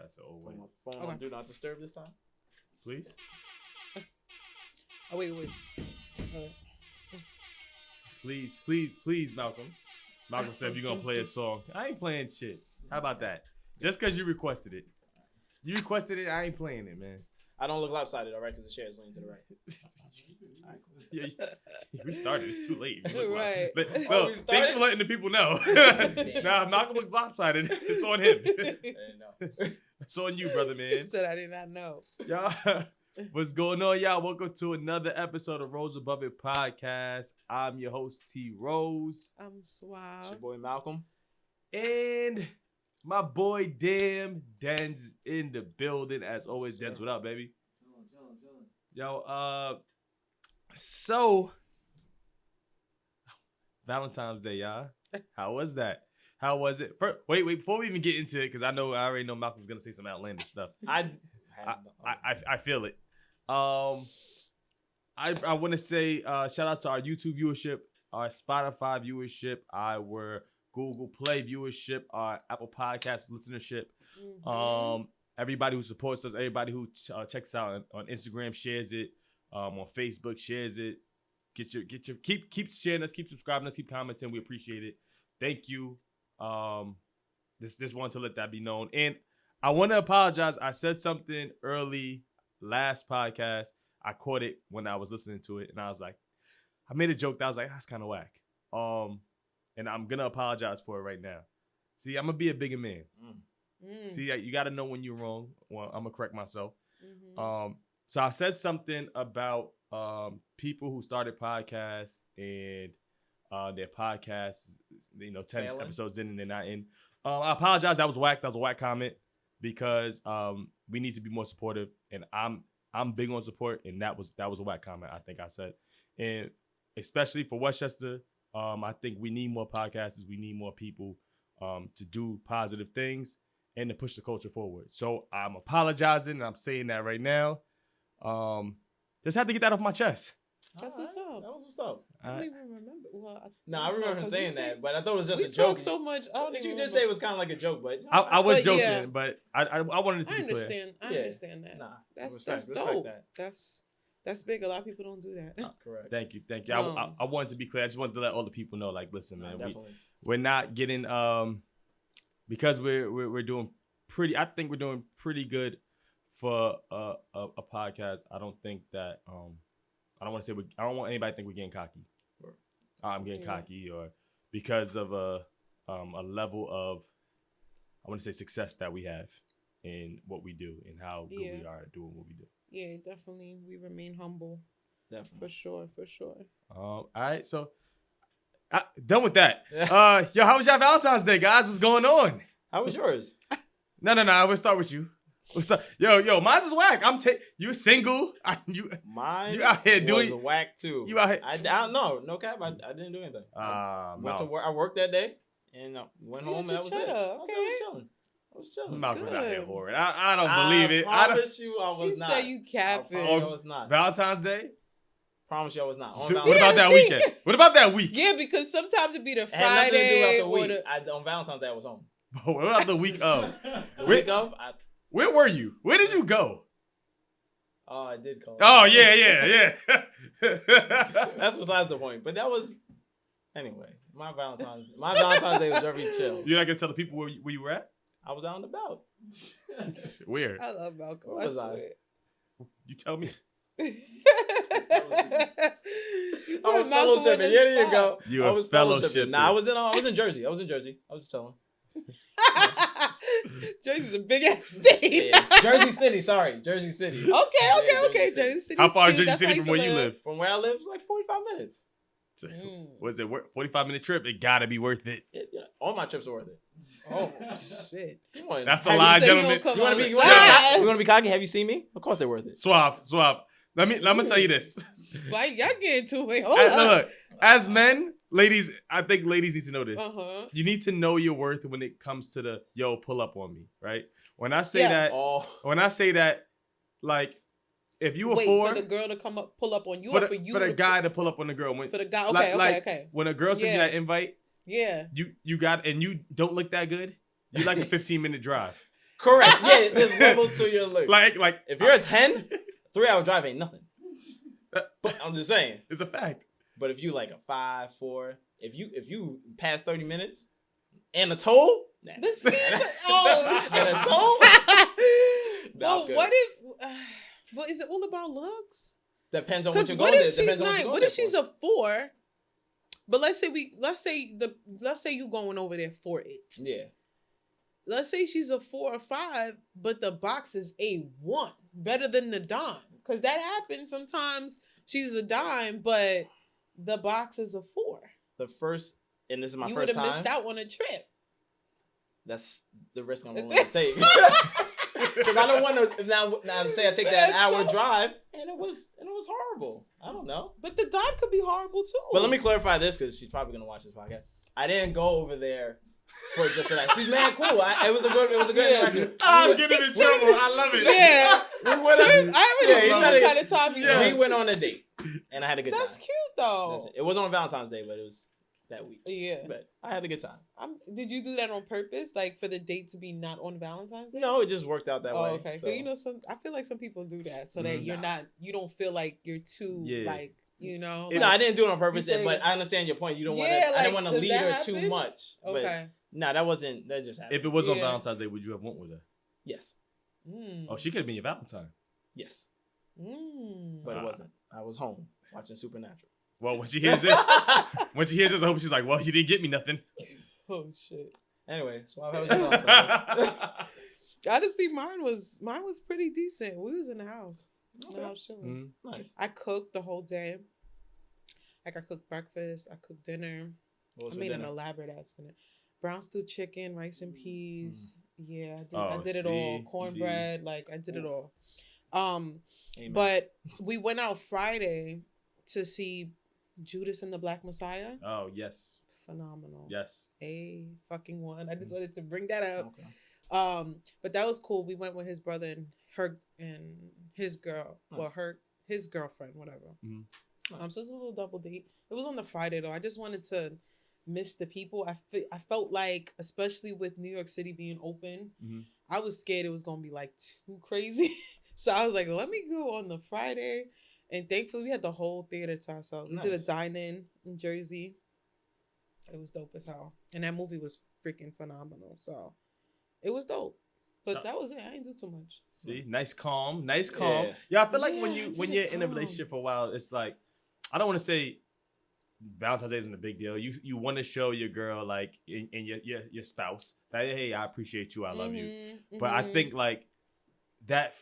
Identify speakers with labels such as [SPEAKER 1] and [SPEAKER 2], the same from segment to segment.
[SPEAKER 1] that. So
[SPEAKER 2] Put my phone on Do Not Disturb this time.
[SPEAKER 1] Please.
[SPEAKER 3] Oh wait.
[SPEAKER 1] Please, Malcolm. Malcolm said, if you're going to play a song, I ain't playing shit. How about that? Just because you requested it. You requested it, I ain't playing it, man.
[SPEAKER 2] I don't look lopsided, all right, because the chair is leaning to the right.
[SPEAKER 1] Yeah, we started. It's too late.
[SPEAKER 3] Right.
[SPEAKER 1] Well, thanks for letting the people know. Now, if Malcolm looks lopsided, it's on him. It's on you, brother, man.
[SPEAKER 3] He said I did not know.
[SPEAKER 1] Y'all, what's going on, y'all? Welcome to another episode of Rose Above It podcast. I'm your host, T.Rose.
[SPEAKER 3] I'm Suave.
[SPEAKER 2] It's your boy, Malcolm.
[SPEAKER 1] And my boy, Den's in the building. As always, Den's, what up, baby? Chilling. Yo, so, Valentine's Day, y'all. How was that? How was it? Wait, before we even get into it, because I already know Malcolm's going to say some outlandish stuff. I feel it. I want to say shout out to our YouTube viewership, our Spotify viewership, our Google Play viewership, our Apple Podcast listenership. Mm-hmm. Everybody who supports us, everybody who checks out on Instagram, shares it, on Facebook, shares it. Keep sharing us, keep subscribing us, keep commenting. We appreciate it. Thank you. Just wanted to let that be known. And I want to apologize. I said something early last podcast. I caught it when I was listening to it, and I was like, I made a joke that I was like, that's kind of whack. And I'm gonna apologize for it right now. See, I'm gonna be a bigger man. See, you got to know when you're wrong. Well, I'm gonna correct myself. Mm-hmm. So I said something about people who started podcasts and their podcasts, 10
[SPEAKER 2] Failing.
[SPEAKER 1] episodes in and they're not in. I apologize. That was whack. That was a whack comment because we need to be more supportive, and I'm big on support, and that was a whack comment. I think I said, and especially for Westchester, I think we need more podcasters. We need more people to do positive things and to push the culture forward. So I'm apologizing, and I'm saying that right now. Just had to get that off my chest.
[SPEAKER 3] That's what's up.
[SPEAKER 2] That was what's up.
[SPEAKER 3] I don't even remember. Well,
[SPEAKER 2] I remember him saying that, but I thought it was just
[SPEAKER 3] we
[SPEAKER 2] a joke.
[SPEAKER 3] Talk so much.
[SPEAKER 2] Did you just say it was kind of like a joke? But
[SPEAKER 1] I was
[SPEAKER 3] but
[SPEAKER 1] joking,
[SPEAKER 3] yeah.
[SPEAKER 1] but I wanted it to be clear.
[SPEAKER 3] I understand that.
[SPEAKER 2] Nah,
[SPEAKER 3] that's
[SPEAKER 2] respect
[SPEAKER 3] dope.
[SPEAKER 2] that.
[SPEAKER 3] That's big. A lot of people don't do that.
[SPEAKER 2] Correct.
[SPEAKER 1] Thank you. I wanted to be clear. I just wanted to let all the people know, like, listen, man, we're not getting because we're doing pretty. I think we're doing pretty good for a podcast. I don't think that I don't want anybody to think we're getting cocky. I'm getting cocky, or because of a level of, I want to say, success that we have in what we do and how good we are at doing what we do.
[SPEAKER 3] Yeah, definitely. We remain humble.
[SPEAKER 2] Definitely.
[SPEAKER 3] For sure.
[SPEAKER 1] All right, so done with that. Yo, how was your Valentine's Day, guys? What's going on?
[SPEAKER 2] How was yours?
[SPEAKER 1] No. I will start with you. Yo, mine's is whack. You single.
[SPEAKER 2] Mine
[SPEAKER 1] you out here doing
[SPEAKER 2] was whack too.
[SPEAKER 1] You out here?
[SPEAKER 2] I don't know. No cap. I didn't do anything. Went to work. I worked that day and went home, and that was it.
[SPEAKER 3] Okay.
[SPEAKER 2] I was chilling.
[SPEAKER 1] Malcolm's out here horrid. I don't believe it.
[SPEAKER 2] I promise you I was not.
[SPEAKER 3] You say you capping.
[SPEAKER 2] I was not.
[SPEAKER 1] Valentine's Day?
[SPEAKER 2] Promise you I was not.
[SPEAKER 1] What about that weekend? What about that week?
[SPEAKER 3] Yeah, because sometimes it be the
[SPEAKER 2] It had nothing to do
[SPEAKER 3] Friday
[SPEAKER 2] with the week. On Valentine's Day I was home.
[SPEAKER 1] What about the week of?
[SPEAKER 2] The week of?
[SPEAKER 1] Where were you? Where did you go?
[SPEAKER 2] Oh, I did call.
[SPEAKER 1] Oh, yeah.
[SPEAKER 2] That's besides the point. But that was, anyway, my Valentine's Day was very chill.
[SPEAKER 1] You're not going to tell the people where you were at?
[SPEAKER 2] I was out and about.
[SPEAKER 1] Weird.
[SPEAKER 3] I love Malcolm.
[SPEAKER 2] Where was I?
[SPEAKER 1] You tell me.
[SPEAKER 2] I was fellowshipping. Yeah, there you go.
[SPEAKER 1] You were fellowshipping.
[SPEAKER 2] Nah, I was in Jersey. I was chilling.
[SPEAKER 3] Jersey's a big ass state.
[SPEAKER 2] Yeah. Jersey City. Jersey City.
[SPEAKER 3] Okay. Jersey City.
[SPEAKER 1] How far is Jersey City from where you live?
[SPEAKER 2] From where I live, it's like 45 minutes.
[SPEAKER 1] Was it 45-minute trip? It gotta be worth it.
[SPEAKER 2] All my trips are worth it.
[SPEAKER 3] Oh shit!
[SPEAKER 2] Come on.
[SPEAKER 1] That's a lie, gentlemen.
[SPEAKER 2] You want to be cocky? Have you seen me? Of course they're worth it.
[SPEAKER 1] Swap. Let me tell you this.
[SPEAKER 3] Like, y'all get into it. Hold on.
[SPEAKER 1] Look, as men, ladies, I think ladies need to know this.
[SPEAKER 3] Uh-huh.
[SPEAKER 1] You need to know your worth when it comes to the pull up on me, right? When I say that, like, if you
[SPEAKER 3] for the girl to pull up on you, or for you,
[SPEAKER 1] for the guy to pull up on the girl,
[SPEAKER 3] for the guy, okay.
[SPEAKER 1] When a girl sends you that invite,
[SPEAKER 3] yeah,
[SPEAKER 1] you got, and you don't look that good, you like a 15-minute drive.
[SPEAKER 2] Correct. Yeah, there's levels to your looks.
[SPEAKER 1] Like
[SPEAKER 2] if you're a 10, 3-hour drive ain't nothing. But I'm just saying.
[SPEAKER 1] It's a fact.
[SPEAKER 2] But if you like a 5, 4, if you pass 30 minutes and a toll, nah.
[SPEAKER 3] But see, oh shit.
[SPEAKER 2] And a toll?
[SPEAKER 3] Well, what if? But is it all about looks?
[SPEAKER 2] Depends on what you're
[SPEAKER 3] What
[SPEAKER 2] going
[SPEAKER 3] if
[SPEAKER 2] there.
[SPEAKER 3] she's not? What if she's a 4? But let's say you going over there for it.
[SPEAKER 2] Yeah.
[SPEAKER 3] Let's say she's a 4 or 5, but the box is a 1, better than the dime, because that happens sometimes. She's a dime, but the box is a 4.
[SPEAKER 2] The first, and this is my
[SPEAKER 3] you
[SPEAKER 2] first time.
[SPEAKER 3] You would have missed out on a trip.
[SPEAKER 2] That's the risk I'm willing to take. Because I don't want to now say I take that hour drive and it was horrible. I don't know.
[SPEAKER 3] But the dime could be horrible too.
[SPEAKER 2] But let me clarify this because she's probably gonna watch this podcast. I didn't go over there for just for that. She's mad cool. It was a good interaction.
[SPEAKER 1] I'm getting in trouble. I love it.
[SPEAKER 3] Yeah.
[SPEAKER 2] We went on a date and I had a good time.
[SPEAKER 3] That's cute though.
[SPEAKER 2] It wasn't on Valentine's Day, but it was that week.
[SPEAKER 3] Yeah.
[SPEAKER 2] But I had a good time.
[SPEAKER 3] Did you do that on purpose? Like for the date to be not on Valentine's Day?
[SPEAKER 2] No, it just worked out that way.
[SPEAKER 3] Oh, okay.
[SPEAKER 2] So.
[SPEAKER 3] You know, I feel like some people do that so that you don't feel like you're too like, you know.
[SPEAKER 2] No, I didn't do it on purpose, but I understand your point. You don't want to. I didn't want to lead her too much.
[SPEAKER 3] Okay.
[SPEAKER 2] But that just happened.
[SPEAKER 1] If it was on Valentine's Day, would you have went with her?
[SPEAKER 2] Yes.
[SPEAKER 1] Oh, she could have been your Valentine.
[SPEAKER 2] Yes. But it wasn't. I was home watching Supernatural.
[SPEAKER 1] Well, when she hears this, I hope she's like, well, you didn't get me nothing.
[SPEAKER 3] Oh, shit.
[SPEAKER 2] Anyway, so how was your Valentine's?
[SPEAKER 3] Honestly, mine was pretty decent. We was in the house. Okay.
[SPEAKER 2] Nice.
[SPEAKER 3] I cooked the whole day. Like I cooked breakfast. I cooked dinner. I made an elaborate ass dinner. Brown stew chicken, rice and peas. Yeah, I did it all. Cornbread, like I did it all. But we went out Friday to see Judas and the Black Messiah.
[SPEAKER 1] Oh, yes.
[SPEAKER 3] Phenomenal.
[SPEAKER 1] Yes.
[SPEAKER 3] A fucking one. I just wanted to bring that up. Okay. But that was cool. We went with his brother and his girl. Nice. Well, his girlfriend, whatever. Mm-hmm. Nice. So it was a little double date. It was on the Friday though. I just wanted to miss the people. I felt like, especially with New York City being open, I was scared it was gonna be like too crazy. So I was like, let me go on the Friday. And thankfully, we had the whole theater to ourselves. We did a dine-in in Jersey. It was dope as hell. And that movie was freaking phenomenal. So it was dope. But that was it. I didn't do too much.
[SPEAKER 1] See? Nice calm. Yeah, I feel like when you're in a relationship for a while, it's like, I don't want to say Valentine's Day isn't a big deal. You want to show your girl, like, and your spouse that, hey, I appreciate you. I love you. But I think, like, that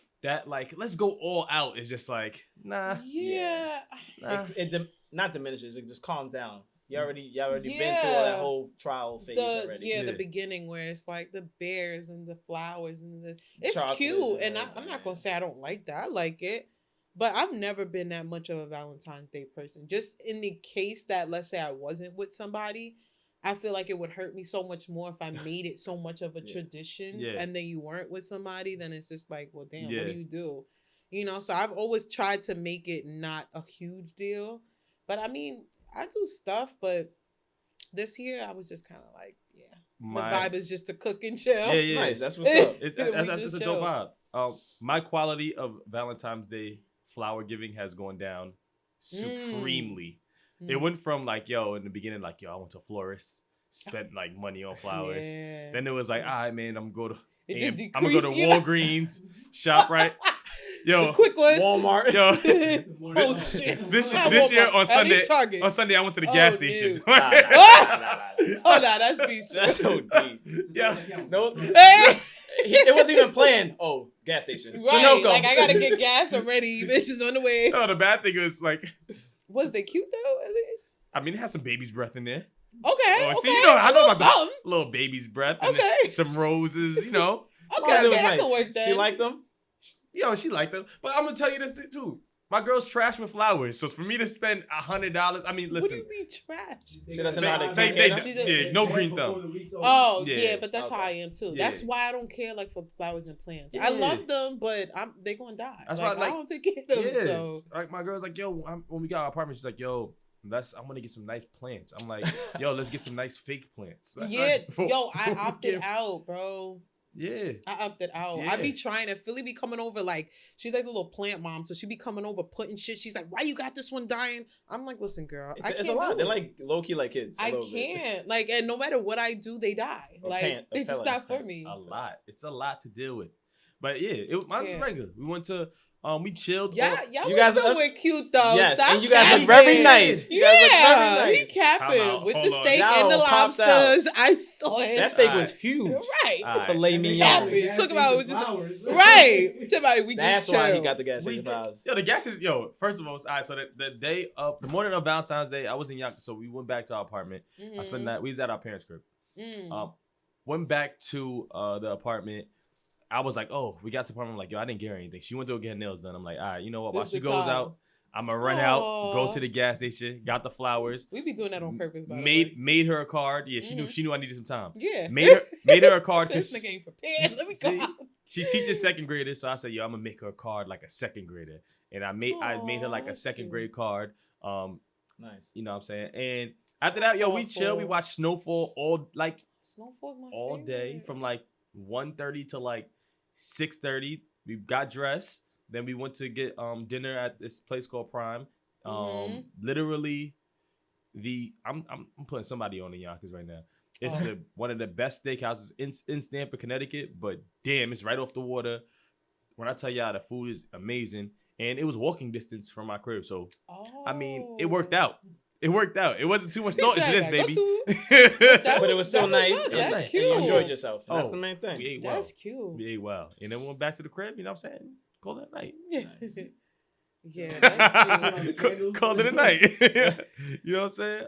[SPEAKER 1] like, let's go all out is just like, nah.
[SPEAKER 3] Yeah.
[SPEAKER 1] Nah.
[SPEAKER 2] It not diminishes. It just calms down. You already been through all that whole trial phase already.
[SPEAKER 3] Yeah, the beginning where it's like the bears and the flowers and it's cute. And I'm not going to say I don't like that. I like it. But I've never been that much of a Valentine's Day person. Just in the case that, let's say I wasn't with somebody, I feel like it would hurt me so much more if I made it so much of a tradition and then you weren't with somebody, then it's just like, well, damn, what do you do? You know, so I've always tried to make it not a huge deal. But I mean, I do stuff, but this year I was just kind of like, the vibe is just to cook and chill.
[SPEAKER 1] Yeah.
[SPEAKER 2] Nice, that's what's up.
[SPEAKER 1] That's a dope vibe. My quality of Valentine's Day flower giving has gone down supremely. It went from like, in the beginning, like, I went to a florist, spent like money on flowers. Yeah. Then it was like, all right, man, I'm gonna go to Walgreens, shop right.
[SPEAKER 3] The quick ones.
[SPEAKER 2] Walmart.
[SPEAKER 3] Oh shit.
[SPEAKER 1] This year on Sunday I went to the gas station.
[SPEAKER 3] That's beast.
[SPEAKER 2] That's so deep.
[SPEAKER 1] Yeah.
[SPEAKER 2] No. It wasn't even planned. Oh, gas station.
[SPEAKER 3] Right.
[SPEAKER 2] Sunoco.
[SPEAKER 3] Like I gotta get gas already. Bitches on the way.
[SPEAKER 1] No, the bad thing is like.
[SPEAKER 3] Was they cute though? At least.
[SPEAKER 1] I mean, it had some baby's breath in there.
[SPEAKER 3] Okay.
[SPEAKER 1] See, I know about the little baby's breath. And some roses.
[SPEAKER 3] Okay, I can work that.
[SPEAKER 2] She liked them.
[SPEAKER 1] She liked them. But I'm gonna tell you this too. My girl's trash with flowers, so for me to spend $100, I mean, listen.
[SPEAKER 3] What do you mean trash?
[SPEAKER 2] She doesn't know how to take it.
[SPEAKER 1] No green thumb.
[SPEAKER 3] Oh, yeah, but that's how I am too. Yeah. That's why I don't care like for flowers and plants. Yeah. I love them, but they're gonna die. That's why I don't take care of them.
[SPEAKER 1] Yeah.
[SPEAKER 3] So.
[SPEAKER 1] Like my girl's like, when we got our apartment, she's like, I'm gonna get some nice plants. I'm like, let's get some nice fake plants.
[SPEAKER 3] I opted out, bro.
[SPEAKER 1] Yeah.
[SPEAKER 3] I opted out.
[SPEAKER 1] Yeah.
[SPEAKER 3] I be trying to. Philly be coming over like she's like the little plant mom, so she be coming over putting shit. She's like, "Why you got this one dying?" I'm like, "Listen, girl,
[SPEAKER 2] It's a lot. They're like low key like kids.
[SPEAKER 3] I can't. Like, and no matter what I do, they die. Like, they just not for me.
[SPEAKER 1] A lot. It's a lot to deal with. But yeah, mine was regular. We went to we chilled.
[SPEAKER 3] Yeah, you guys somewhere cute though.
[SPEAKER 2] Yes,
[SPEAKER 3] Stop
[SPEAKER 2] and you guys look very nice.
[SPEAKER 3] You guys look very nice. He capping with the steak and the lobsters. I saw it.
[SPEAKER 2] That steak was huge.
[SPEAKER 3] Right.
[SPEAKER 2] Filet mignon.
[SPEAKER 3] Talk about it was just right. Talk about it. We
[SPEAKER 2] That's
[SPEAKER 3] just
[SPEAKER 2] why he got the gas station flowers.
[SPEAKER 1] Yo, the gas is first of all, all right. So the morning of Valentine's Day, I was in Yonkers, so we went back to our apartment. I spent that. We was at our parents' crib. Went back to the apartment. I was like, oh, we got to the apartment. I'm like, yo, I didn't get her anything. She went to go get her nails done. I'm like, all right, you know what? While she goes out, I'm gonna run out, go to the gas station, got the flowers.
[SPEAKER 3] We be doing that on purpose. By the way.
[SPEAKER 1] Made her a card. Yeah, she knew I needed some time.
[SPEAKER 3] Yeah,
[SPEAKER 1] made her a card.
[SPEAKER 3] This nigga ain't prepared. Let me go.
[SPEAKER 1] She teaches second graders, so I said, yo, I'm gonna make her a card like a second grader, and I made her like a second grade card.
[SPEAKER 2] Nice.
[SPEAKER 1] You know what I'm saying? And after that, we chill. We watch Snowfall all
[SPEAKER 3] favorite.
[SPEAKER 1] day from like 1:30 to like 6:30. We got dressed. Then we went to get dinner at this place called Prime. Literally, I'm putting somebody on the Yonkers right now. It's one of the best steakhouses in Stamford, Connecticut. But damn, it's right off the water. When I tell y'all, the food is amazing, and it was walking distance from my crib. So I mean, it worked out. It worked out. It wasn't too much thought into this, baby.
[SPEAKER 2] But it was still nice.
[SPEAKER 3] That's cute.
[SPEAKER 2] And you enjoyed yourself. That's the main thing.
[SPEAKER 1] We ate well.
[SPEAKER 3] That's cute.
[SPEAKER 1] We ate well. And then we went back to the crib, you know what I'm saying? Called it a night.
[SPEAKER 3] Nice. Yeah, that's cute.
[SPEAKER 1] Called it a night. You know what I'm saying?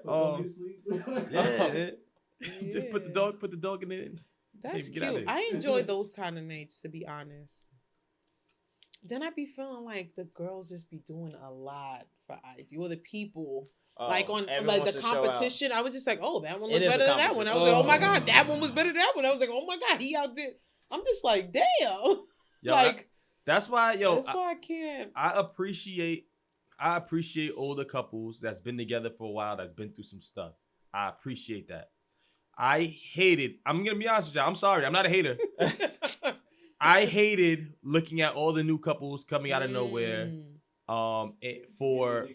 [SPEAKER 1] Yeah. Just put the dog in it.
[SPEAKER 3] That's cute. I enjoy those kind of nights, to be honest. Then I be feeling like the girls just be doing a lot for IG, or the people. Like on like the competition, I was just like, oh, that one was better than that one. I was like, oh my god, that one was better than that one. I was like, oh my god, he out there. I'm just like, damn. Like
[SPEAKER 1] that's why,
[SPEAKER 3] that's why I can't.
[SPEAKER 1] I appreciate older couples that's been together for a while, that's been through some stuff. I appreciate that. I hated. I'm gonna be honest with you. I'm sorry. I'm not a hater. I hated looking at all the new couples coming out of nowhere. For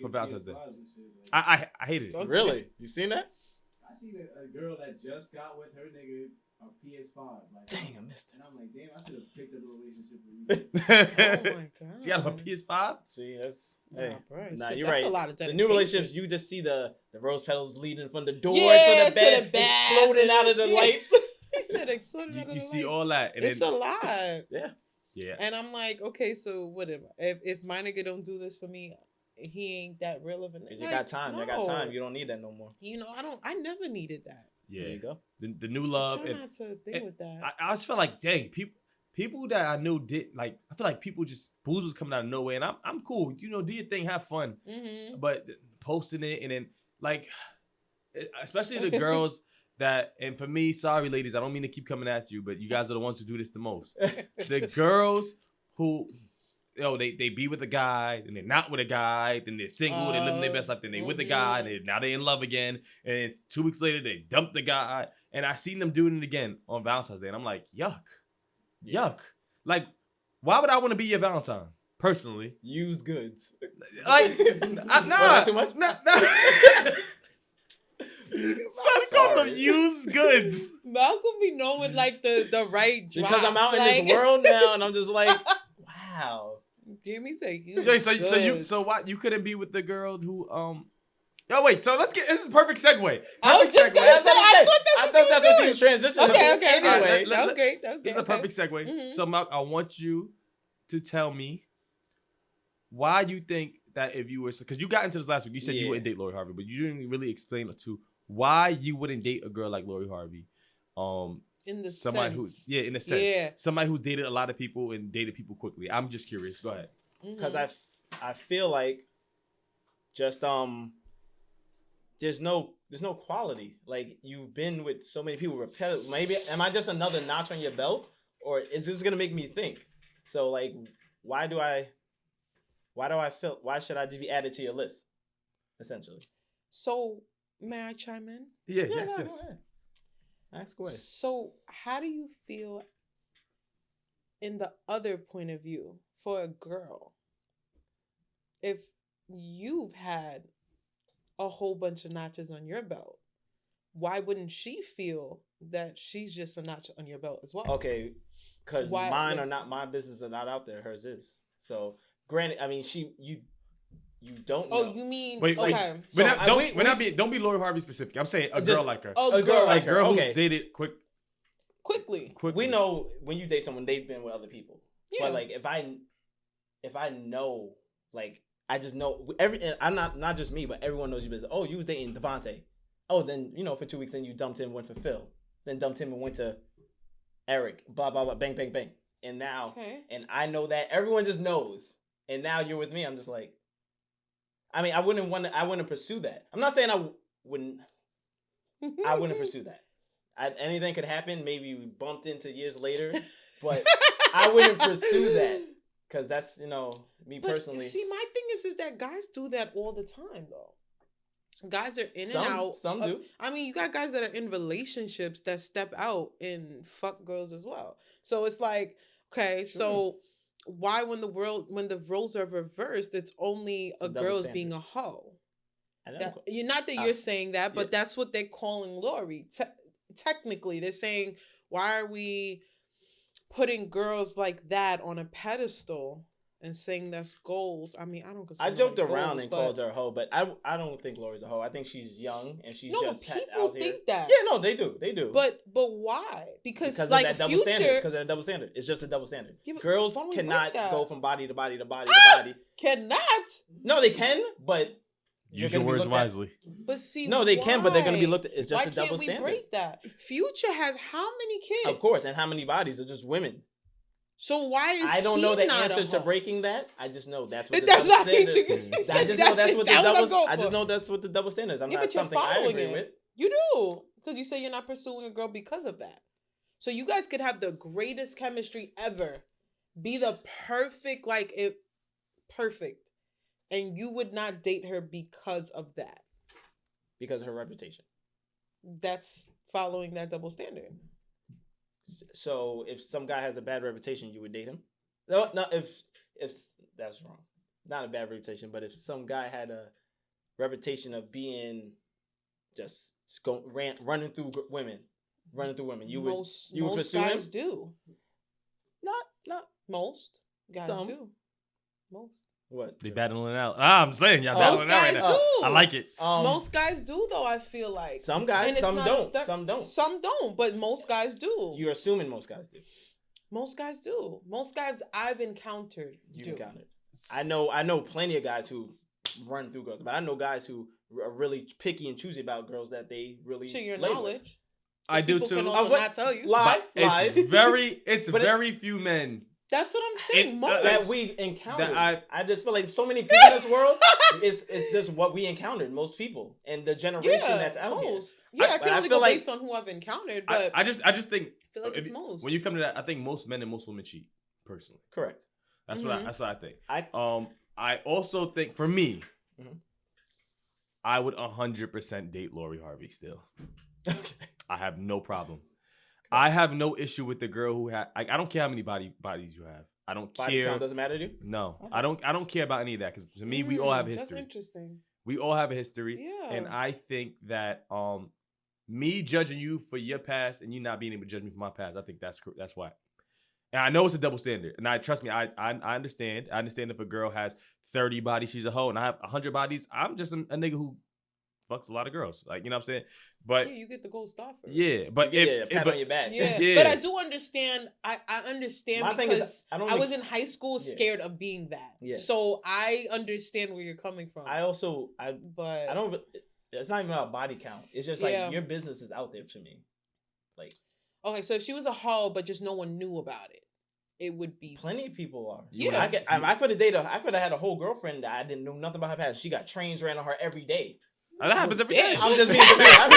[SPEAKER 1] Valentine's Day. I hated it.
[SPEAKER 2] Really? You seen that?
[SPEAKER 4] I seen a girl that just got with her nigga a PS5. Like,
[SPEAKER 2] dang, I missed it.
[SPEAKER 4] And I'm like, damn, I should have picked up a relationship with you.
[SPEAKER 3] Oh my god.
[SPEAKER 1] She got a PS5?
[SPEAKER 2] See, that's
[SPEAKER 3] nah,
[SPEAKER 2] you're
[SPEAKER 3] that's
[SPEAKER 2] right.
[SPEAKER 3] A lot of
[SPEAKER 2] the new relationships, you just see the rose petals leading from the door
[SPEAKER 3] to
[SPEAKER 2] the bed,
[SPEAKER 3] to the
[SPEAKER 2] exploding out of the lights.
[SPEAKER 1] You see all that. And
[SPEAKER 3] it's a lot.
[SPEAKER 1] Yeah.
[SPEAKER 3] And I'm like, okay, so what if my nigga don't do this for me, he ain't that relevant.
[SPEAKER 2] You got time. No. You got time. You don't need that no more.
[SPEAKER 3] You know, I never needed that.
[SPEAKER 1] Yeah.
[SPEAKER 2] There you go.
[SPEAKER 1] The new love.
[SPEAKER 3] I try not to deal with that.
[SPEAKER 1] I just felt like, dang, people that I knew did, like, I feel like people just, booze was coming out of nowhere, and I'm cool. You know, do your thing, have fun. Mm-hmm. But posting it, and then, like, especially the girls that, and for me, sorry, ladies, I don't mean to keep coming at you, but you guys are the ones who do this the most. The girls who, they be with a guy, and they're not with a guy, then they're single, they're living their best life, then they with a guy, and now they're in love again, and 2 weeks later, they dump the guy, and I seen them doing it again on Valentine's Day, and I'm like, yuck. Like, why would I want to be your Valentine, personally?
[SPEAKER 2] Used goods.
[SPEAKER 1] Like, not too much? Nah. Son called them used goods.
[SPEAKER 3] Malcolm be knowing like the right drops.
[SPEAKER 2] Because I'm out in this world now, and I'm just like, wow.
[SPEAKER 3] Jimmy said you.
[SPEAKER 1] So what? You couldn't be with the girl who Yo, wait. So let's get. This is a perfect segue.
[SPEAKER 3] I was just gonna say. I
[SPEAKER 2] thought that's what you was transitioning.
[SPEAKER 3] Okay.
[SPEAKER 2] Anyway,
[SPEAKER 3] that was great.
[SPEAKER 1] This is a perfect segue. Mm-hmm. So, Malcolm, I want you to tell me why you think that if you were, because you got into this last week, you said you wouldn't date Lori Harvey, but you didn't really explain it to why you wouldn't date a girl like Lori Harvey.
[SPEAKER 3] In the
[SPEAKER 1] somebody
[SPEAKER 3] sense.
[SPEAKER 1] In a sense. Yeah. Somebody who's dated a lot of people and dated people quickly. I'm just curious. Go ahead.
[SPEAKER 2] Because I feel like just there's no quality. Like, you've been with so many people repetitive. Maybe am I just another notch on your belt, or is this gonna make me think? So like, why should I just be added to your list? Essentially.
[SPEAKER 3] So may I chime in?
[SPEAKER 1] Yes.
[SPEAKER 2] Ask away.
[SPEAKER 3] So how do you feel in the other point of view, for a girl, if you've had a whole bunch of notches on your belt, why wouldn't she feel that she's just a notch on your belt as well?
[SPEAKER 2] Okay, because mine are not, my business are not out there. Hers is. So, granted, I mean, you don't know.
[SPEAKER 3] Oh, you mean
[SPEAKER 1] wait?
[SPEAKER 3] okay?
[SPEAKER 1] So don't be Lori Harvey specific. I'm saying a girl like her.
[SPEAKER 3] A girl like her.
[SPEAKER 1] A girl
[SPEAKER 2] okay.
[SPEAKER 1] who's dated quickly.
[SPEAKER 2] We know when you date someone, they've been with other people.
[SPEAKER 3] Yeah.
[SPEAKER 2] But like, if I know, like, I just know and I'm not just me, but everyone knows you business. Oh, you was dating Devontae. Oh, then for 2 weeks, then you dumped him, went for Phil, then dumped him and went to Eric. Blah blah blah, bang bang bang. And now, and I know that everyone just knows. And now you're with me. I'm just like, I mean, I wouldn't pursue that. I'm not saying I wouldn't pursue that. Anything could happen. Maybe we bumped into years later, but I wouldn't pursue that because that's, me personally.
[SPEAKER 3] See, my thing is that guys do that all the time, though. Guys are in and out.
[SPEAKER 2] Some do.
[SPEAKER 3] I mean, you got guys that are in relationships that step out and fuck girls as well. So it's like, okay, so why when the roles are reversed, it's only a girl's being a hoe? Not that you're saying that, but that's what they're calling Lori. Technically, they're saying, why are we putting girls like that on a pedestal and saying that's goals? I mean, I don't consider.
[SPEAKER 2] I joked around and called her a hoe, but I don't think Lori's a hoe. I think she's young and she's just
[SPEAKER 3] people
[SPEAKER 2] out here.
[SPEAKER 3] think that.
[SPEAKER 2] Yeah, no, they do.
[SPEAKER 3] But why? Because
[SPEAKER 2] like,
[SPEAKER 3] of that
[SPEAKER 2] double standard. Because of that double standard. It's just a double standard. Yeah, girls cannot go from body to body to body to body.
[SPEAKER 3] Cannot.
[SPEAKER 2] No, they can, but
[SPEAKER 1] use your words wisely.
[SPEAKER 3] But see,
[SPEAKER 2] no, they can, but they're going to be looked at. It's just a double standard.
[SPEAKER 3] Why can't we break that? Future has how many kids?
[SPEAKER 2] Of course, and how many bodies? They're just women.
[SPEAKER 3] So why is
[SPEAKER 2] I don't know the answer to breaking that. I just know that's what the double standard is. I just know that's what the double. I just know that's what the double standard is. I'm not something I agree with.
[SPEAKER 3] You do, because you say you're not pursuing a girl because of that. So you guys could have the greatest chemistry ever, be the perfect, perfect, and you would not date her because of that.
[SPEAKER 2] Because of her reputation.
[SPEAKER 3] That's following that double standard.
[SPEAKER 2] So if some guy has a bad reputation, you would date him? No, if that's wrong. Not a bad reputation, but if some guy had a reputation of being just running through women, you would pursue him?
[SPEAKER 3] Most guys do.
[SPEAKER 2] Not
[SPEAKER 3] most guys do. Most.
[SPEAKER 2] What?
[SPEAKER 1] They battling it out. I'm saying y'all battling it out right now. I like it.
[SPEAKER 3] Most guys do, though, I feel like.
[SPEAKER 2] Some guys, some don't.
[SPEAKER 3] Some don't, but most guys do.
[SPEAKER 2] You're assuming most guys do.
[SPEAKER 3] Most guys do. Most guys I've encountered do.
[SPEAKER 2] I know plenty of guys who run through girls, but I know guys who are really picky and choosy about girls that they really
[SPEAKER 3] to your knowledge.
[SPEAKER 1] I do too.
[SPEAKER 3] Can also not tell you.
[SPEAKER 2] Lies.
[SPEAKER 1] It's very few men.
[SPEAKER 3] That's what I'm saying.
[SPEAKER 2] That we encountered. I just feel like so many people in this world. It's just what we encountered. Most people and the generation that's out here.
[SPEAKER 3] Yeah, I can only go based on who I've encountered. But
[SPEAKER 1] I just think
[SPEAKER 3] I feel like it's most.
[SPEAKER 1] When you come to that, I think most men and most women cheat. Personally,
[SPEAKER 2] correct.
[SPEAKER 1] That's what I think. I also think for me, I would 100% date Lori Harvey still.
[SPEAKER 2] Okay.
[SPEAKER 1] I have no problem. I have no issue with the girl who had. I don't care how many bodies you have. I don't care.
[SPEAKER 2] Body count doesn't matter to you?
[SPEAKER 1] No, okay. I don't care about any of that because to me, we all have a history.
[SPEAKER 3] That's interesting.
[SPEAKER 1] We all have a history,
[SPEAKER 3] yeah.
[SPEAKER 1] And I think that me judging you for your past and you not being able to judge me for my past, I think that's why. And I know it's a double standard, and trust me, I understand. I understand if a girl has 30 bodies, she's a hoe, and I have 100 bodies, I'm just a nigga who fucks a lot of girls, like, you know what I'm saying? But
[SPEAKER 3] you get the gold star for it.
[SPEAKER 1] Yeah, but
[SPEAKER 2] pat on your back.
[SPEAKER 3] Yeah. But I do understand. I understand
[SPEAKER 2] my
[SPEAKER 3] because
[SPEAKER 2] thing is,
[SPEAKER 3] I was in high school scared of being that. Yeah. So I understand where you're coming from.
[SPEAKER 2] But I don't. It's not even about body count. It's just like your business is out there to me. Like,
[SPEAKER 3] okay, so if she was a hoe, but just no one knew about it, it would be
[SPEAKER 2] plenty of people are.
[SPEAKER 3] Yeah,
[SPEAKER 2] I could have dated. I could have had a whole girlfriend that I didn't know nothing about her past. She got trains ran on her every day.
[SPEAKER 1] That happens every day.
[SPEAKER 2] I'm just being dramatic. I'm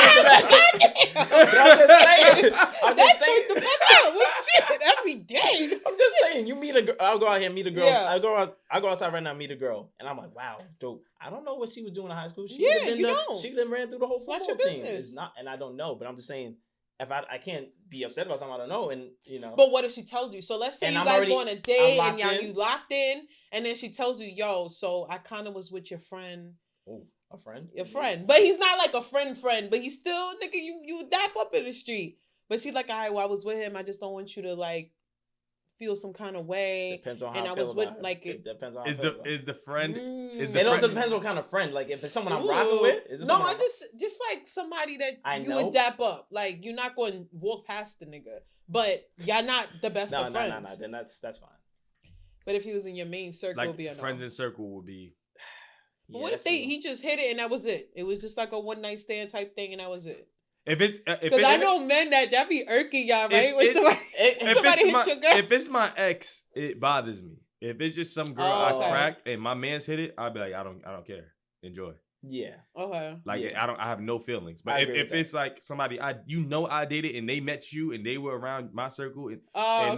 [SPEAKER 2] just saying.
[SPEAKER 3] The fuck out. What shit? Every day.
[SPEAKER 2] I'm just saying. You meet a girl. I'll go out here and meet a girl. Yeah. I go outside right now and meet a girl, and I'm like, wow, dope. I don't know what she was doing in high school. She ran through the whole football team. It's not, and I don't know, but I'm just saying. if I can't be upset about something I don't know, and
[SPEAKER 3] But what if she tells you? So let's say
[SPEAKER 2] And
[SPEAKER 3] you
[SPEAKER 2] I'm
[SPEAKER 3] guys
[SPEAKER 2] already-
[SPEAKER 3] go on a date
[SPEAKER 2] I'm
[SPEAKER 3] and
[SPEAKER 2] locked
[SPEAKER 3] you locked in, and then she tells you, "Yo, so I kind of was with your friend."
[SPEAKER 2] Oh, a friend?
[SPEAKER 3] Your friend, but he's not like a friend, but he's still nigga. You dap up in the street, but she's like, "All right, well, I was with him. I just don't want you to like feel some kind of way."
[SPEAKER 2] Depends on how
[SPEAKER 3] and
[SPEAKER 2] I
[SPEAKER 3] I
[SPEAKER 2] feel
[SPEAKER 3] was
[SPEAKER 2] about
[SPEAKER 3] with
[SPEAKER 2] it.
[SPEAKER 3] like
[SPEAKER 2] It depends on how
[SPEAKER 1] Is
[SPEAKER 2] I feel
[SPEAKER 1] the
[SPEAKER 2] about it.
[SPEAKER 1] is the friend is
[SPEAKER 2] It
[SPEAKER 1] the
[SPEAKER 2] also
[SPEAKER 1] friend,
[SPEAKER 2] depends what kind of friend. Like if it's someone I'm rocking with, is it
[SPEAKER 3] no,
[SPEAKER 2] someone
[SPEAKER 3] just like somebody that
[SPEAKER 2] I
[SPEAKER 3] you
[SPEAKER 2] know?
[SPEAKER 3] would dap up. Like you're not going to walk past the nigga, but y'all not the best of friends.
[SPEAKER 2] No. Then that's fine.
[SPEAKER 3] But if he was in your main circle, it would be a
[SPEAKER 1] like
[SPEAKER 3] no.
[SPEAKER 1] friends in circle would be.
[SPEAKER 3] But what if he just hit it and that was it? It was just like a one night stand type thing and that was it.
[SPEAKER 1] If it's
[SPEAKER 3] because I know men that be irking y'all, right? When somebody hit your girl.
[SPEAKER 1] If it's my ex, it bothers me. If it's just some girl I cracked and my man's hit it, I'll be like, I don't care. Enjoy.
[SPEAKER 2] Yeah.
[SPEAKER 3] Okay.
[SPEAKER 1] Like I have no feelings. But if it's like somebody I dated and they met you and they were around my circle and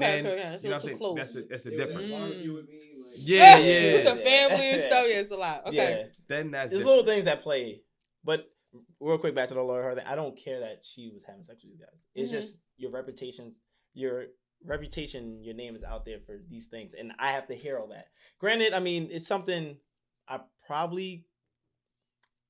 [SPEAKER 1] then
[SPEAKER 3] That's
[SPEAKER 1] you know what I'm saying?
[SPEAKER 3] Close.
[SPEAKER 1] That's a difference.
[SPEAKER 3] Yeah.
[SPEAKER 1] Yeah.
[SPEAKER 3] With the family and stuff, yeah, it's a lot. Okay.
[SPEAKER 2] Yeah.
[SPEAKER 1] Then
[SPEAKER 2] there's
[SPEAKER 1] different.
[SPEAKER 2] little things that play. But real quick back to the Lori Harvey thing. I don't care that she was having sex with these guys. It's just your reputation, your name is out there for these things. And I have to hear all that. Granted, I mean, it's something I probably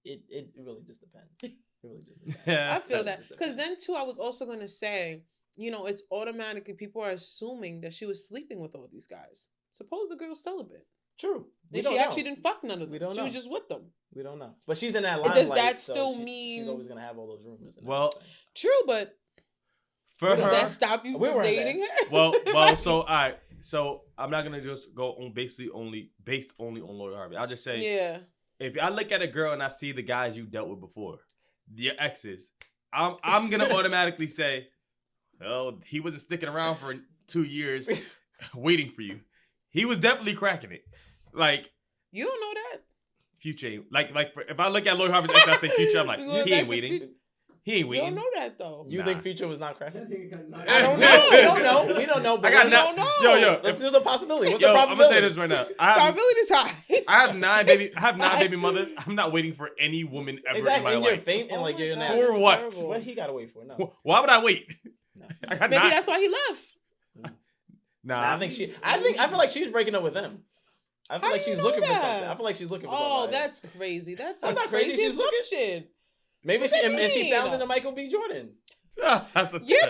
[SPEAKER 2] it really just depends. It really just depends.
[SPEAKER 3] I feel that. Because then too, I was also gonna say, it's automatically people are assuming that she was sleeping with all these guys. Suppose the girl's celibate.
[SPEAKER 2] True.
[SPEAKER 3] And she actually didn't fuck none of them.
[SPEAKER 2] We don't know.
[SPEAKER 3] She was just with them.
[SPEAKER 2] We don't know. But she's in that limelight.
[SPEAKER 3] Does that still mean
[SPEAKER 2] she's always gonna have all those rumors?
[SPEAKER 1] Well,
[SPEAKER 3] true, but
[SPEAKER 1] for
[SPEAKER 3] does
[SPEAKER 1] her,
[SPEAKER 3] that stop you from dating her?
[SPEAKER 1] Well, so all right. So I'm not gonna just go on based only on Lori Harvey. I'll just say,
[SPEAKER 3] yeah.
[SPEAKER 1] If I look at a girl and I see the guys you dealt with before, your exes, I'm gonna automatically say, well, he wasn't sticking around for 2 years waiting for you. He was definitely cracking it. Like,
[SPEAKER 3] you don't know that.
[SPEAKER 1] Future ain't like if I look at Lloyd Harvey's ex, I say Future, I'm like, he ain't waiting. He ain't waiting.
[SPEAKER 3] You don't know that though.
[SPEAKER 2] You think Future was not cracking?
[SPEAKER 3] I don't know.
[SPEAKER 2] We don't know. We don't know. But
[SPEAKER 3] we don't know.
[SPEAKER 1] Yo,
[SPEAKER 2] there's a possibility. What's
[SPEAKER 1] the
[SPEAKER 2] probability?
[SPEAKER 1] I'm gonna tell you this right now.
[SPEAKER 3] Probability is high.
[SPEAKER 1] I have 9 baby mothers. I'm not waiting for any woman ever in my life.
[SPEAKER 2] You're faint and like you're not.
[SPEAKER 1] For what?
[SPEAKER 2] What he gotta wait for? No.
[SPEAKER 1] Why would I wait?
[SPEAKER 2] No.
[SPEAKER 1] I got
[SPEAKER 3] Maybe
[SPEAKER 1] 9.
[SPEAKER 3] that's why he left.
[SPEAKER 2] Nah, I feel like she's breaking up with him. I feel like she's looking for something. I feel like she's looking for something.
[SPEAKER 3] Oh, that's crazy. That's
[SPEAKER 2] not crazy. She's
[SPEAKER 3] looking.
[SPEAKER 2] Maybe she found in a Michael B. Jordan.
[SPEAKER 3] Yeah,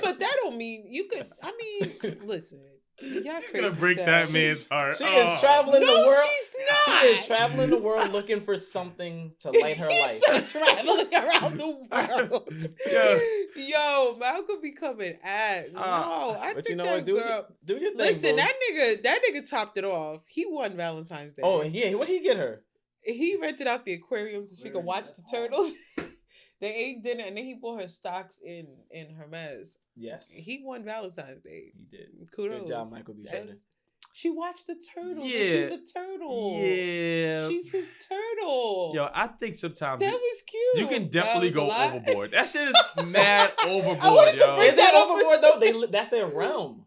[SPEAKER 3] but that don't mean you could. I mean, listen. Y'all crazy.
[SPEAKER 1] Gonna break that man's heart.
[SPEAKER 2] She is traveling the world.
[SPEAKER 3] She's not.
[SPEAKER 2] She is traveling the world looking for something to light her life.
[SPEAKER 3] Traveling around the world.
[SPEAKER 1] Yeah.
[SPEAKER 3] Yo, Malcolm be coming at. No, I think that girl.
[SPEAKER 2] Do your thing.
[SPEAKER 3] Listen,
[SPEAKER 2] boo.
[SPEAKER 3] that nigga topped it off. He won Valentine's Day.
[SPEAKER 2] Oh yeah, what did he get her?
[SPEAKER 3] He rented out the aquarium so she could watch the turtles. They ate dinner and then he bought her stocks in Hermes.
[SPEAKER 2] Yes.
[SPEAKER 3] He won Valentine's Day.
[SPEAKER 2] He did.
[SPEAKER 3] Kudos.
[SPEAKER 2] Good job, Michael B. Jordan.
[SPEAKER 3] She watched the turtle.
[SPEAKER 1] Yeah.
[SPEAKER 3] She's a turtle.
[SPEAKER 1] Yeah.
[SPEAKER 3] She's his turtle.
[SPEAKER 1] Yo, I think sometimes
[SPEAKER 3] that was cute.
[SPEAKER 1] you can definitely go
[SPEAKER 3] lot.
[SPEAKER 1] overboard. That shit is mad overboard,
[SPEAKER 3] I wanted to
[SPEAKER 1] yo.
[SPEAKER 3] bring
[SPEAKER 2] Is that overboard though? That's their realm.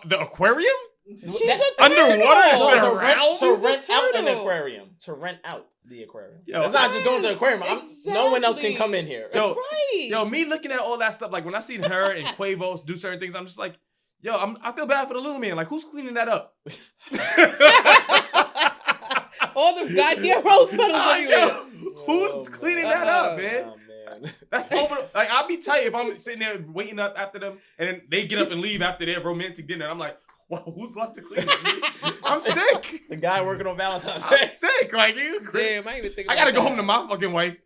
[SPEAKER 1] The aquarium?
[SPEAKER 3] She's a turtle.
[SPEAKER 1] Underwater?
[SPEAKER 2] No, to
[SPEAKER 3] She's
[SPEAKER 2] rent
[SPEAKER 3] a
[SPEAKER 2] out an
[SPEAKER 3] turtle.
[SPEAKER 2] aquarium. To rent out the aquarium.
[SPEAKER 1] Yo,
[SPEAKER 2] it's not just going to the aquarium. No one else can
[SPEAKER 3] Exactly.
[SPEAKER 2] come in here.
[SPEAKER 1] Yo,
[SPEAKER 3] Right.
[SPEAKER 1] Yo, me looking at all that stuff, like when I seen her and Quavos do certain things, I'm just like, yo, I feel bad for the little man. Like, who's cleaning that up?
[SPEAKER 3] All the goddamn rose petals everywhere.
[SPEAKER 1] Who's cleaning that up, man?
[SPEAKER 2] Oh, man.
[SPEAKER 1] That's over. Like, I'll be tight if I'm sitting there waiting up after them, and then they get up and leave after their romantic dinner. I'm like, well, who's left to clean it? I'm sick.
[SPEAKER 2] The guy working on Valentine's
[SPEAKER 1] I'm
[SPEAKER 2] Day.
[SPEAKER 1] sick. Like, you crazy.
[SPEAKER 3] Damn, I even think
[SPEAKER 1] I gotta go home to my fucking wife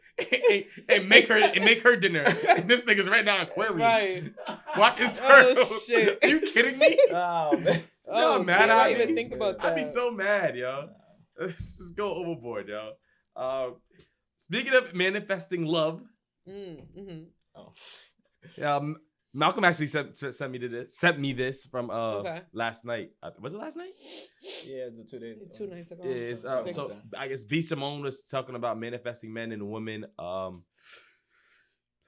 [SPEAKER 1] and make her dinner. And this nigga's right now aquarium.
[SPEAKER 3] Right.
[SPEAKER 1] Watching turtles.
[SPEAKER 3] Oh, shit.
[SPEAKER 1] Are you kidding me?
[SPEAKER 2] Oh, man.
[SPEAKER 1] Yo, mad
[SPEAKER 3] damn, I
[SPEAKER 1] at
[SPEAKER 3] didn't even
[SPEAKER 1] me.
[SPEAKER 3] think about that.
[SPEAKER 1] I'd be so mad, yo. Let's just go overboard, yo. Speaking of manifesting love,
[SPEAKER 3] Mm-hmm.
[SPEAKER 1] Malcolm actually sent me this from
[SPEAKER 3] Okay.
[SPEAKER 1] last night. Was it last night?
[SPEAKER 2] Yeah, the 2 days.
[SPEAKER 3] 2 nights ago.
[SPEAKER 1] It's, so I guess B-Simone was talking about manifesting men and women.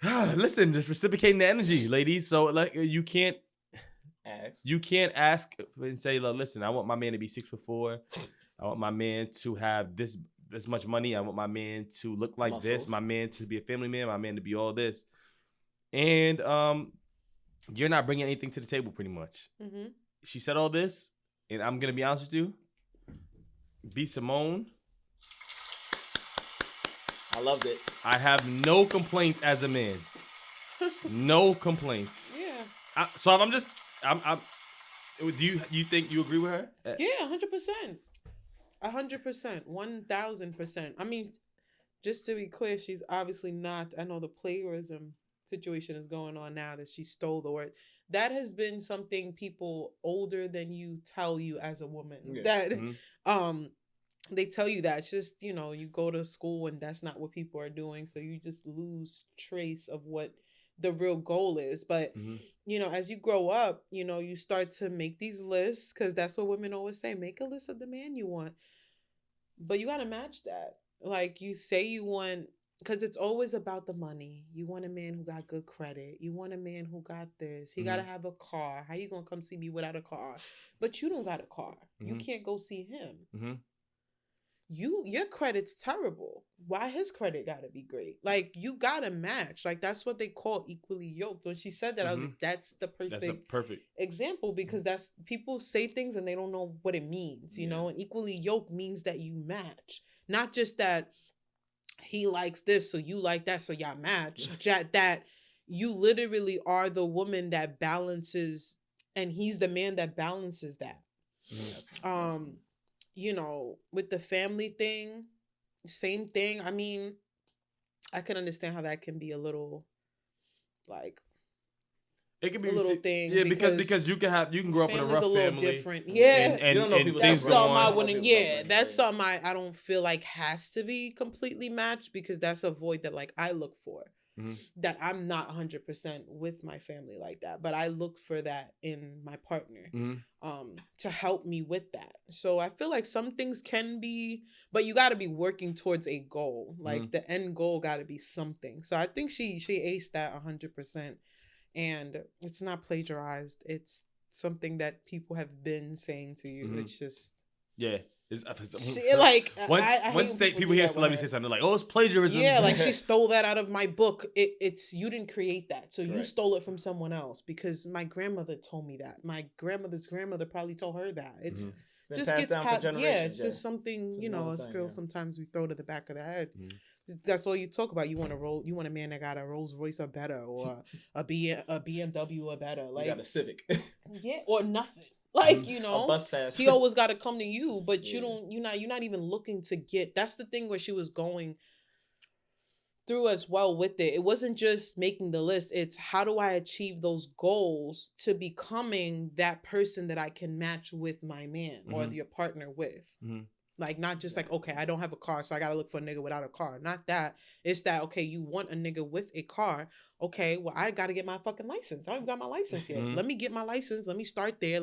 [SPEAKER 1] Listen, just reciprocating the energy, ladies. So like you can't ask and say, listen, I want my man to be 6'4". I want my man to have this much money. I want my man to look like this. My man to be a family man. My man to be all this. And you're not bringing anything to the table, pretty much. Mm-hmm. She said all this, and I'm gonna be honest with you. B-Simone.
[SPEAKER 2] I loved it.
[SPEAKER 1] I have no complaints as a man. No complaints.
[SPEAKER 3] Yeah.
[SPEAKER 1] So I'm. Do you think you agree with her?
[SPEAKER 3] Yeah, 100%. 100%. 1,000%. I mean, just to be clear, she's obviously not. I know the plagiarism situation is going on now that she stole the word. That has been something people older than you tell you as a woman. Yeah. That they tell you that. It's just, you go to school and that's not what people are doing. So you just lose trace of what the real goal is. But, as you grow up, you start to make these lists, because that's what women always say. Make a list of the man you want. But you got to match that. Like, you say you want, because it's always about the money. You want a man who got good credit. You want a man who got this. He got to have a car. How you going to come see me without a car? But you don't got a car. You can't go see him. Your credit's terrible. Why his credit gotta be great? Like, you gotta match. Like, that's what they call equally yoked. When she said that, I was like, that's the perfect example, because that's, people say things and they don't know what it means, you know? And equally yoked means that you match. Not just that he likes this, so you like that, so y'all match. That you literally are the woman that balances, and he's the man that balances that. With the family thing, same thing. I mean, I can understand how that can be a little, like,
[SPEAKER 1] it can be
[SPEAKER 3] a little thing.
[SPEAKER 1] Yeah, because you can grow up in a rough family.
[SPEAKER 3] Different. Yeah,
[SPEAKER 1] and
[SPEAKER 2] you don't know people.
[SPEAKER 3] That's something I wouldn't. Yeah, that's something I don't feel like has to be completely matched, because that's a void that, like, I look for. That I'm not 100% with my family like that, but I look for that in my partner to help me with that. So I feel like some things can be, but you got to be working towards a goal. Like, the end goal got to be something. So I think she aced that 100%, and it's not plagiarized. It's something that people have been saying to you. It's just
[SPEAKER 1] once people hear celebrities say something like, "Oh, it's plagiarism."
[SPEAKER 3] Yeah, like, she stole that out of my book. It's you didn't create that, so you stole it from someone else, because my grandmother told me that. My grandmother's grandmother probably told her that. It's just gets passed. Yeah, it's just something, us girls sometimes we throw to the back of the head. That's all you talk about. You want a man that got a Rolls Royce or better, or a BMW or better. Like,
[SPEAKER 2] you got a Civic.
[SPEAKER 3] Or nothing. Like,
[SPEAKER 2] a bus pass.
[SPEAKER 3] He always got to come to you, but you're not even looking to get. That's the thing where she was going through as well with it. It wasn't just making the list. It's, how do I achieve those goals to becoming that person that I can match with my man or your partner with. Like, not just like, okay, I don't have a car, so I got to look for a nigga without a car. Not that. It's that, okay, you want a nigga with a car. Okay, well, I got to get my fucking license. I don't even got my license yet. Let me get my license. Let me start there.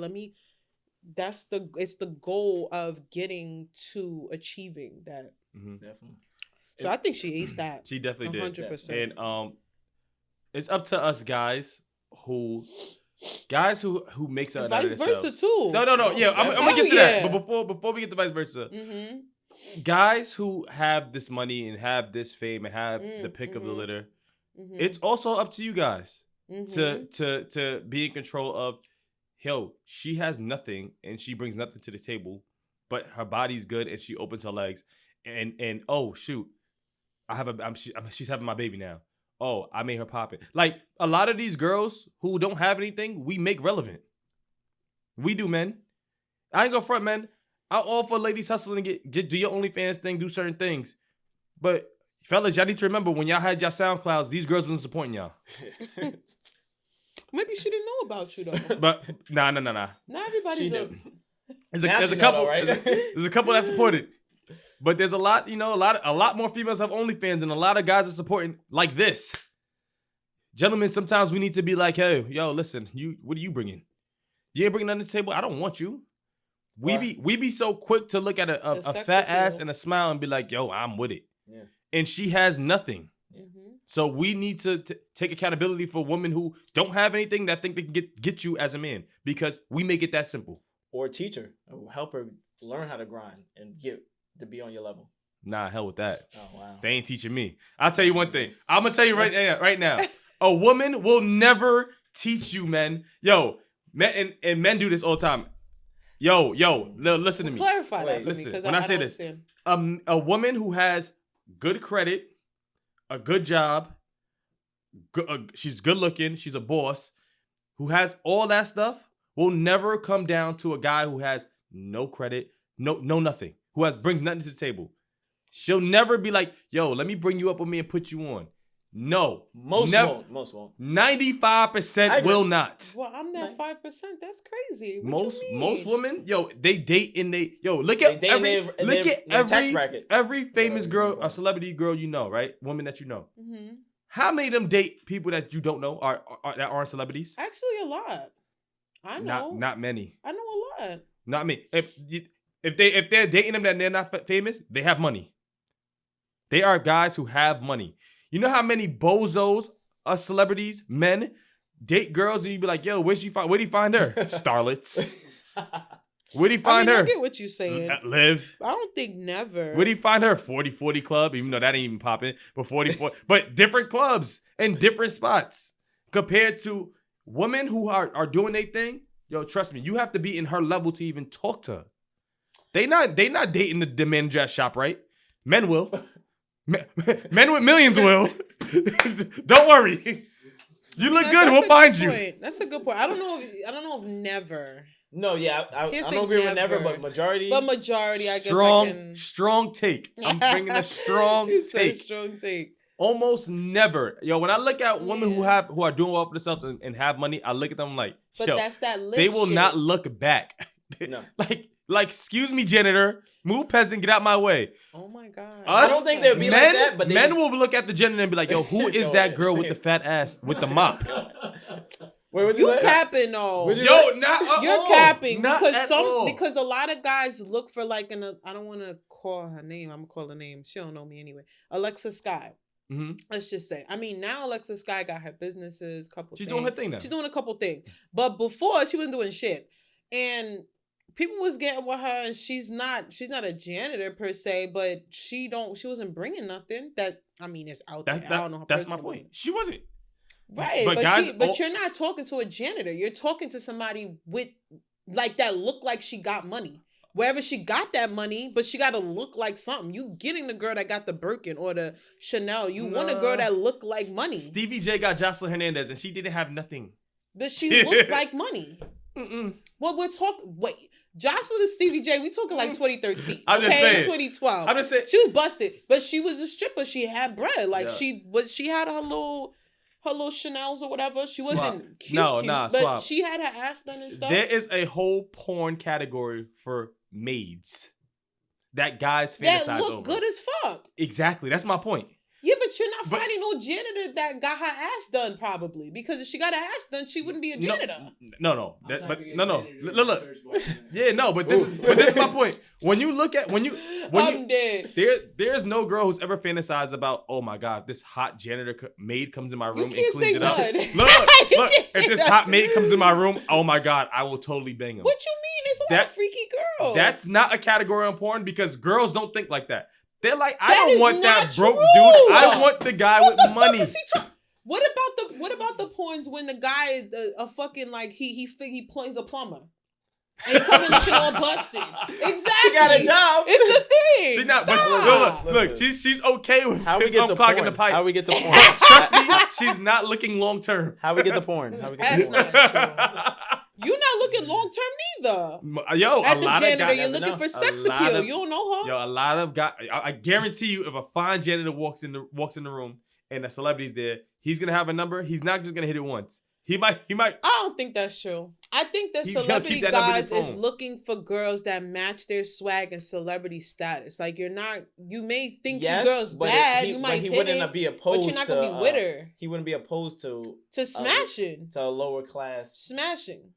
[SPEAKER 3] It's the goal of getting to achieving that.
[SPEAKER 2] Definitely.
[SPEAKER 3] So I think she aced that.
[SPEAKER 1] She definitely
[SPEAKER 3] 100%.
[SPEAKER 1] did. And it's up to us guys who makes it
[SPEAKER 3] vice versa too.
[SPEAKER 1] No. Yeah, I'm gonna get to that. But before we get to vice versa, guys who have this money and have this fame and have the pick of the litter, it's also up to you guys to be in control of. Yo, she has nothing and she brings nothing to the table, but her body's good and she opens her legs, and oh shoot, she's having my baby now. Oh, I made her pop it. Like, a lot of these girls who don't have anything, we make relevant. We do, men. I ain't gonna front, man. I'm all for ladies hustling and do your OnlyFans thing, do certain things. But fellas, y'all need to remember, when y'all had y'all SoundClouds, these girls wasn't supporting y'all.
[SPEAKER 3] Maybe she didn't know about you though.
[SPEAKER 1] But nah.
[SPEAKER 3] Not everybody's
[SPEAKER 1] there's a couple, right? There's a couple that supported. But there's a lot, a lot more females have OnlyFans, and a lot of guys are supporting like this. Gentlemen, sometimes we need to be like, hey, yo, listen, what are you bringing? You ain't bringing nothing to the table. I don't want you. We be so quick to look at a fat ass and a smile and be like, yo, I'm with it. Yeah. And she has nothing. So we need to take accountability for women who don't have anything that think they can get you as a man, because we make it that simple.
[SPEAKER 2] Or teach her, or help her learn how to grind and get to be on your level.
[SPEAKER 1] Nah, hell with that.
[SPEAKER 2] Oh, wow.
[SPEAKER 1] They ain't teaching me. I'll tell you one thing. I'm going to tell you right now. A woman will never teach you, men. Yo, men and men do this all the time. Yo, listen to me.
[SPEAKER 3] Clarify that for
[SPEAKER 1] listen,
[SPEAKER 3] me, because
[SPEAKER 1] when I say this, a woman who has good credit, a good job, she's good looking, she's a boss, who has all that stuff, will never come down to a guy who has no credit, no nothing, who brings nothing to the table. She'll never be like, yo, let me bring you up with me and put you on. No.
[SPEAKER 2] Most won't.
[SPEAKER 1] 95% will not.
[SPEAKER 3] Well, I'm that 5%. That's crazy.
[SPEAKER 1] Most women, yo, they date and look at every famous girl, a celebrity girl you know, right? Woman that you know.
[SPEAKER 3] Mm-hmm.
[SPEAKER 1] How many of them date people that you don't know that aren't celebrities?
[SPEAKER 3] Actually, a lot. I know.
[SPEAKER 1] Not many.
[SPEAKER 3] I know a lot.
[SPEAKER 1] Not me. If they're dating them and they're not famous, they have money. They are guys who have money. You know how many bozos, celebrities, men, date girls and you be like, yo, where'd you find her? Starlets. Where'd he find her?
[SPEAKER 3] I get what you're saying.
[SPEAKER 1] Live.
[SPEAKER 3] I don't think never.
[SPEAKER 1] Where'd he find her? 40-40 club, even though that ain't even popping, but 40-40. But different clubs and different spots compared to women who are doing their thing. Yo, trust me, you have to be in her level to even talk to her. They not dating the men dress shop, right? Men will. Men with millions will. Don't worry. You look good. We'll find you.
[SPEAKER 3] That's a good point. I don't know if never.
[SPEAKER 2] No, yeah, I don't agree with never, but majority. I guess.
[SPEAKER 1] Strong take. I'm bringing a strong take.
[SPEAKER 3] Strong take.
[SPEAKER 1] Almost never. Yo, when I look at women who are doing well for themselves and have money, I look at them like,
[SPEAKER 3] but that's that list
[SPEAKER 1] they will
[SPEAKER 3] shit.
[SPEAKER 1] not look back.
[SPEAKER 2] No.
[SPEAKER 1] Like, excuse me, janitor. Move, peasant, get out my way.
[SPEAKER 3] Oh my God.
[SPEAKER 2] I don't think they'll be like that, but
[SPEAKER 1] men will look at the janitor and be like, yo, who is that girl with the fat ass with the mop?
[SPEAKER 2] Wait,
[SPEAKER 3] you capping though.
[SPEAKER 1] Yo, not
[SPEAKER 3] you're
[SPEAKER 1] all.
[SPEAKER 3] capping
[SPEAKER 1] not
[SPEAKER 3] because a lot of guys look for like I don't want to call her name. I'm gonna call her name. She don't know me anyway. Alexa Sky.
[SPEAKER 1] Mm-hmm.
[SPEAKER 3] Let's just say. I mean, now Alexa Sky got her businesses,
[SPEAKER 1] She's doing her thing now.
[SPEAKER 3] She's doing a couple things, but before she wasn't doing shit, and people was getting with her, and she's not a janitor per se, but she wasn't bringing nothing that is out there. I don't know.
[SPEAKER 1] That's my point. She wasn't.
[SPEAKER 3] Right, but you're not talking to a janitor. You're talking to somebody with like that look like she got money. Wherever she got that money, but she got to look like something. You getting the girl that got the Birkin or the Chanel. You want a girl that look like money.
[SPEAKER 1] Stevie J got Jocelyn Hernandez, and she didn't have nothing.
[SPEAKER 3] But she looked like money. Well, we're talking. Wait, Jocelyn and Stevie J. We talking like 2013.
[SPEAKER 1] I'm just saying.
[SPEAKER 3] 2012.
[SPEAKER 1] I'm just saying.
[SPEAKER 3] She was busted, but she was a stripper. She had bread. Like she had her little Chanels or whatever. She wasn't cute. But
[SPEAKER 1] swap.
[SPEAKER 3] She had her ass done and stuff.
[SPEAKER 1] There is a whole porn category for maids that guys fantasize
[SPEAKER 3] that look
[SPEAKER 1] over.
[SPEAKER 3] good as fuck.
[SPEAKER 1] Exactly. That's my point.
[SPEAKER 3] Yeah, but you're not finding no janitor that got her ass done probably, because if she got her ass done, she wouldn't be a janitor.
[SPEAKER 1] No. Look. Yeah, no, but this is my point. When you
[SPEAKER 3] dead.
[SPEAKER 1] There's no girl who's ever fantasized about, oh my God, this hot janitor maid comes in my room and cleans it up. Look, if this hot maid comes in my room, oh my God, I will totally bang him.
[SPEAKER 3] What you mean? There's a lot of freaky girls.
[SPEAKER 1] That's not a category on porn because girls don't think like that. They're like, I don't want that broke dude. I want the guy with money.
[SPEAKER 3] What about the porns when the guy is a fucking like he plays a plumber and he coming looking all busted? Exactly.
[SPEAKER 2] She got a job.
[SPEAKER 3] It's a thing.
[SPEAKER 1] She's not. But look, she's okay with
[SPEAKER 2] how we get to
[SPEAKER 1] clocking
[SPEAKER 2] porn.
[SPEAKER 1] the pipes.
[SPEAKER 2] How we get to porn?
[SPEAKER 1] Trust me, she's not looking long term.
[SPEAKER 2] How we get to porn?
[SPEAKER 3] That's not true. You're not looking long term neither.
[SPEAKER 1] Yo,
[SPEAKER 3] at
[SPEAKER 1] a
[SPEAKER 3] the
[SPEAKER 1] lot
[SPEAKER 3] janitor,
[SPEAKER 1] of guys,
[SPEAKER 3] you're looking for sex appeal. You don't know her.
[SPEAKER 1] Yo, a lot of guys. I guarantee you, if a fine janitor walks in the room and a celebrity's there, he's gonna have a number. He's not just gonna hit it once. He might.
[SPEAKER 3] I don't think that's true. I think that celebrity guys is looking for girls that match their swag and celebrity status. Like you may think your girl's bad. You might
[SPEAKER 2] he
[SPEAKER 3] hit
[SPEAKER 2] wouldn't be opposed.
[SPEAKER 3] But you're not gonna be with her.
[SPEAKER 2] He wouldn't be opposed to
[SPEAKER 3] smashing
[SPEAKER 2] to a lower class
[SPEAKER 3] smashing.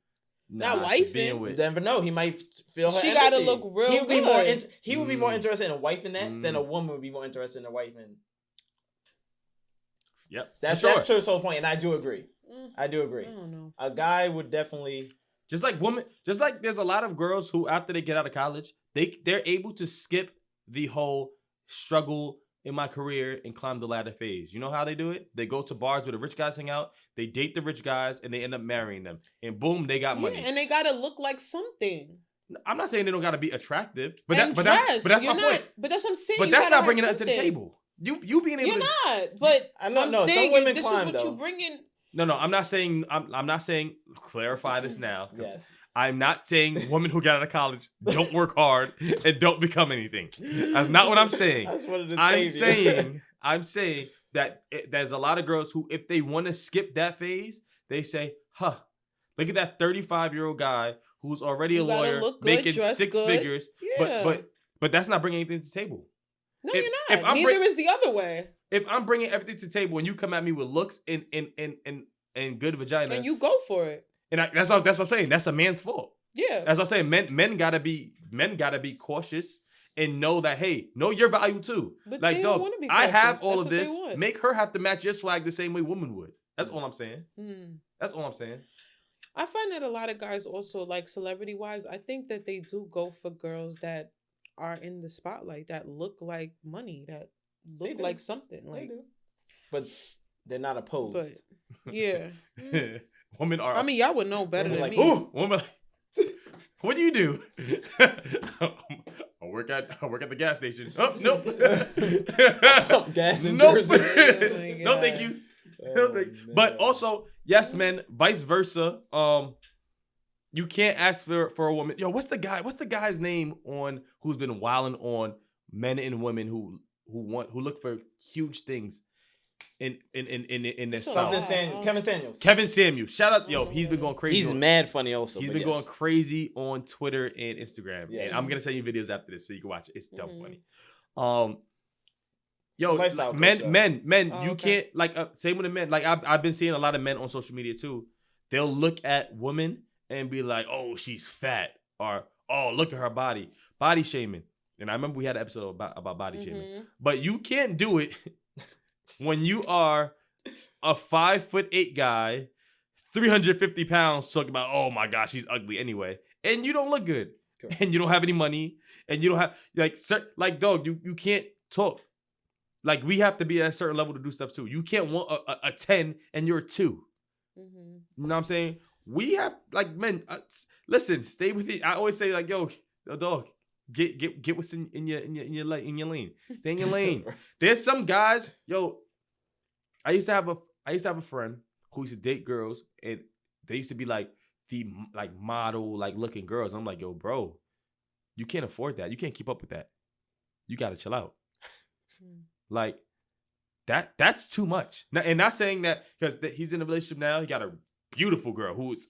[SPEAKER 1] Nah,
[SPEAKER 3] not wifing.
[SPEAKER 2] You never know. He might feel her
[SPEAKER 3] She
[SPEAKER 2] energy.
[SPEAKER 3] gotta look real good.
[SPEAKER 2] He would be more interested in wifing that than a woman would be more interested in a wifing.
[SPEAKER 1] Yep,
[SPEAKER 2] that's True's whole point, and I do agree. I do agree.
[SPEAKER 3] I don't know.
[SPEAKER 2] A guy would definitely
[SPEAKER 1] just like there's a lot of girls who after they get out of college, they're able to skip the whole struggle in my career and climb the ladder phase. You know how they do it? They go to bars where the rich guys hang out. They date the rich guys, and they end up marrying them. And boom, they got money.
[SPEAKER 3] And they gotta look like something.
[SPEAKER 1] I'm not saying they don't gotta be attractive, but
[SPEAKER 3] that's
[SPEAKER 1] my point.
[SPEAKER 3] But that's what I'm saying.
[SPEAKER 1] But that's not bringing nothing to the table. You being able.
[SPEAKER 3] You're
[SPEAKER 1] to,
[SPEAKER 3] not. But
[SPEAKER 2] I know.
[SPEAKER 3] I'm
[SPEAKER 2] No,
[SPEAKER 3] saying
[SPEAKER 2] some women
[SPEAKER 3] this
[SPEAKER 2] climb,
[SPEAKER 3] is what
[SPEAKER 2] though.
[SPEAKER 3] you bring in.
[SPEAKER 1] No, I'm not saying. I'm not saying. Clarify this now.
[SPEAKER 2] Yes.
[SPEAKER 1] I'm not saying women who got out of college don't work hard and don't become anything. That's not what I'm saying.
[SPEAKER 2] I just wanted to
[SPEAKER 1] I'm saying that there's a lot of girls who, if they want to skip that phase, they say, "Huh, look at that 35-year-old guy who's already a lawyer making six figures."
[SPEAKER 3] Yeah.
[SPEAKER 1] But that's not bringing anything to the table.
[SPEAKER 3] No, you're not. Neither is the other way.
[SPEAKER 1] If I'm bringing everything to the table and you come at me with looks and good vagina,
[SPEAKER 3] and you go for it.
[SPEAKER 1] And that's what I'm saying. That's a man's fault.
[SPEAKER 3] Yeah.
[SPEAKER 1] That's what I'm saying. Men gotta be cautious and know that, hey, know your value too.
[SPEAKER 3] But
[SPEAKER 1] like,
[SPEAKER 3] they
[SPEAKER 1] dog,
[SPEAKER 3] don't wanna be
[SPEAKER 1] I have
[SPEAKER 3] cautious.
[SPEAKER 1] all
[SPEAKER 3] That's
[SPEAKER 1] of
[SPEAKER 3] what
[SPEAKER 1] this.
[SPEAKER 3] they
[SPEAKER 1] Make her have to match your swag the same way women would. That's all I'm saying.
[SPEAKER 3] Mm.
[SPEAKER 1] That's all I'm saying.
[SPEAKER 3] I find that a lot of guys also, like celebrity wise, I think that they do go for girls that are in the spotlight, that look like money, that look like something. Like,
[SPEAKER 2] but they're not opposed.
[SPEAKER 3] But yeah.
[SPEAKER 1] Women are.
[SPEAKER 3] I mean, y'all would know better than me.
[SPEAKER 1] Ooh, woman. What do you do? I work at the gas station. Oh, nope.
[SPEAKER 2] Gas in
[SPEAKER 1] nope.
[SPEAKER 2] Jersey.
[SPEAKER 3] Oh
[SPEAKER 1] No, thank you. No, thank you. But also, yes, men, vice versa. You can't ask for a woman. Yo, what's the guy's name on who's been wilding on men and women who look for huge things in their spouse? Kevin Samuels. Shout out, yo, he's been going crazy.
[SPEAKER 2] He's mad funny also.
[SPEAKER 1] He's been going crazy on Twitter and Instagram. Yeah. And I'm gonna send you videos after this so you can watch it. It's dumb funny. Yo, like, men, you can't, like, same with the men. Like, I've been seeing a lot of men on social media too. They'll look at women and be like, oh, she's fat, or oh, look at her body shaming. And I remember we had an episode about body shaming, but you can't do it when you are a 5'8" guy, 350 pounds, talking about, oh my gosh, she's ugly anyway, and you don't look good, and you don't have any money, and you don't have dog, you can't talk. Like, we have to be at a certain level to do stuff too. You can't want a 10 and you're a 2. You know what I'm saying? We have, like, men. Listen, stay with it. I always say, like, yo, dog, get what's in your lane. Stay in your lane. There's some guys, yo. I used to have a friend who used to date girls, and they used to be like the model looking girls. I'm like, yo, bro, you can't afford that. You can't keep up with that. You gotta chill out. Like, that's too much. And not saying that because he's in a relationship now. He got a beautiful girl who's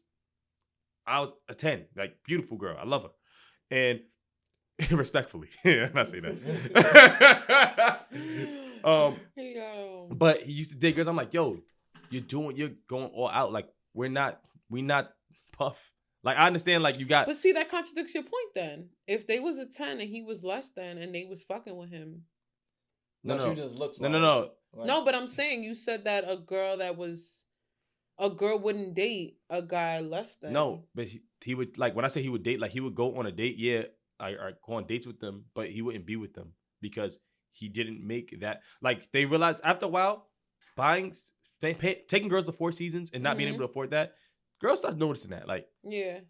[SPEAKER 1] out a 10, like, beautiful girl. I love her. And respectfully, I'm not saying that. But he used to date girls. I'm like, yo, you're going all out. Like, we not puff. Like, I understand, like, you got.
[SPEAKER 3] But see, that contradicts your point then. If they was a 10 and he was less than, and they was fucking with him.
[SPEAKER 2] No. She just looks.
[SPEAKER 1] No.
[SPEAKER 2] Like,
[SPEAKER 3] no, but I'm saying you said that a girl wouldn't date a guy less than.
[SPEAKER 1] No, but he would, like, when I say he would date, like, he would go on a date, yeah, I go on dates with them, but he wouldn't be with them because he didn't make that. Like, they realized after a while, taking girls to 4 seasons and not being able to afford that, girls start noticing that. Like,
[SPEAKER 3] yeah,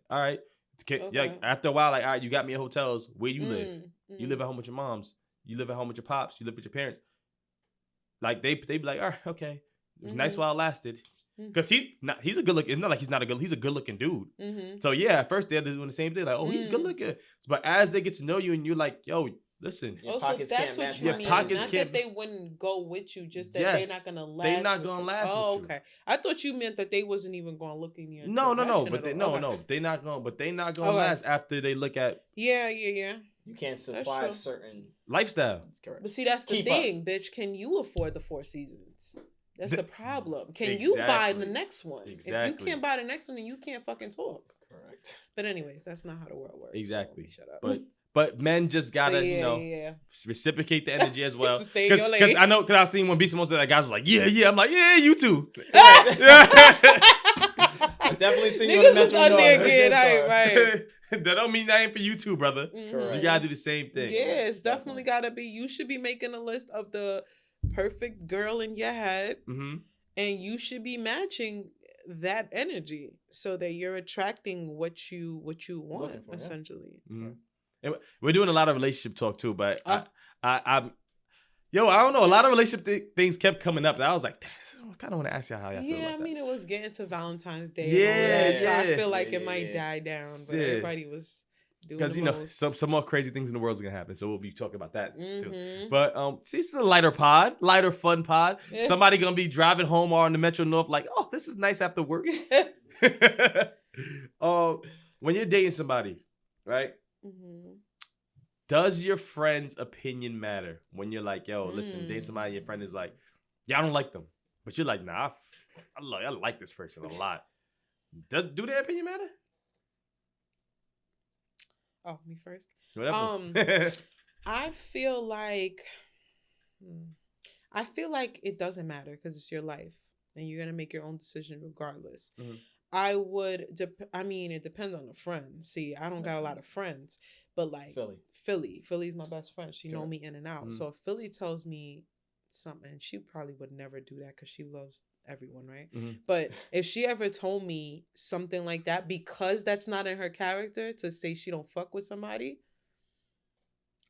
[SPEAKER 1] all right,
[SPEAKER 3] okay.
[SPEAKER 1] Yeah. After a while, like, all right, you got me in hotels. Where you live? You live at home with your moms. You live at home with your pops. You live with your parents. Like, they be like, all right, okay. It was nice while it lasted. Because he's a good looking. It's not like he's a good looking dude. So yeah, at first they're doing the same thing. Like, oh, he's good looking. But as they get to know you and you're like, yo, listen.
[SPEAKER 3] Your pockets can't match. Your pockets not can't. That they wouldn't go with you, just that they're not gonna last.
[SPEAKER 1] They're not gonna last.
[SPEAKER 3] Oh, okay. I thought you meant that they wasn't even gonna look in your.
[SPEAKER 1] No. But they're not gonna last after they look at.
[SPEAKER 3] Yeah.
[SPEAKER 2] You can't supply certain
[SPEAKER 1] lifestyle.
[SPEAKER 2] That's correct.
[SPEAKER 3] But see, that's the thing, bitch. Can you afford the 4 seasons? That's the problem. Can you buy the next one? Exactly. If you can't buy the next one, then you can't fucking talk.
[SPEAKER 2] Correct.
[SPEAKER 3] But anyways, that's not how the world works.
[SPEAKER 1] Exactly.
[SPEAKER 3] So shut up.
[SPEAKER 1] But men just gotta, reciprocate the energy as well. Because I know, because I seen when B-Simone said that, guys was like, yeah. I'm like, yeah, you too.
[SPEAKER 2] I definitely seen you
[SPEAKER 3] Niggas
[SPEAKER 2] on
[SPEAKER 3] is on there getting hype, right?
[SPEAKER 1] That don't mean that ain't for you too, brother.
[SPEAKER 2] Correct.
[SPEAKER 1] You gotta do the same thing.
[SPEAKER 3] Yeah, it's definitely gotta be. You should be making a list of the perfect girl in your head, and you should be matching that energy so that you're attracting what you want, essentially.
[SPEAKER 1] And we're doing a lot of relationship talk too, but I don't know. A lot of relationship things kept coming up, and I was like, I kind of want to ask y'all how y'all feel about that.
[SPEAKER 3] I mean, it was getting to Valentine's Day.
[SPEAKER 1] Yeah,
[SPEAKER 3] so I feel like it might die down, but everybody was doing because
[SPEAKER 1] some more crazy things in the world's gonna happen, so we'll be talking about that too. But this is a lighter fun pod. Yeah. Somebody gonna be driving home or on the Metro North, like, oh, this is nice after work. When you're dating somebody, right? Does your friend's opinion matter when you're like, yo, listen, dating somebody, your friend is like, yeah, I don't like them, but you're like, nah, I like this person a lot. Do their opinion matter?
[SPEAKER 3] Oh, me first.
[SPEAKER 1] Whatever.
[SPEAKER 3] I feel like it doesn't matter because it's your life and you're gonna make your own decision regardless. I would. I mean, it depends on the friend. See, I don't got a lot of friends, but like Philly's my best friend. She know me in and out. So if Philly tells me something, she probably would never do that because she loves everyone, right? But if she ever told me something like that, because that's not in her character to say she don't fuck with somebody,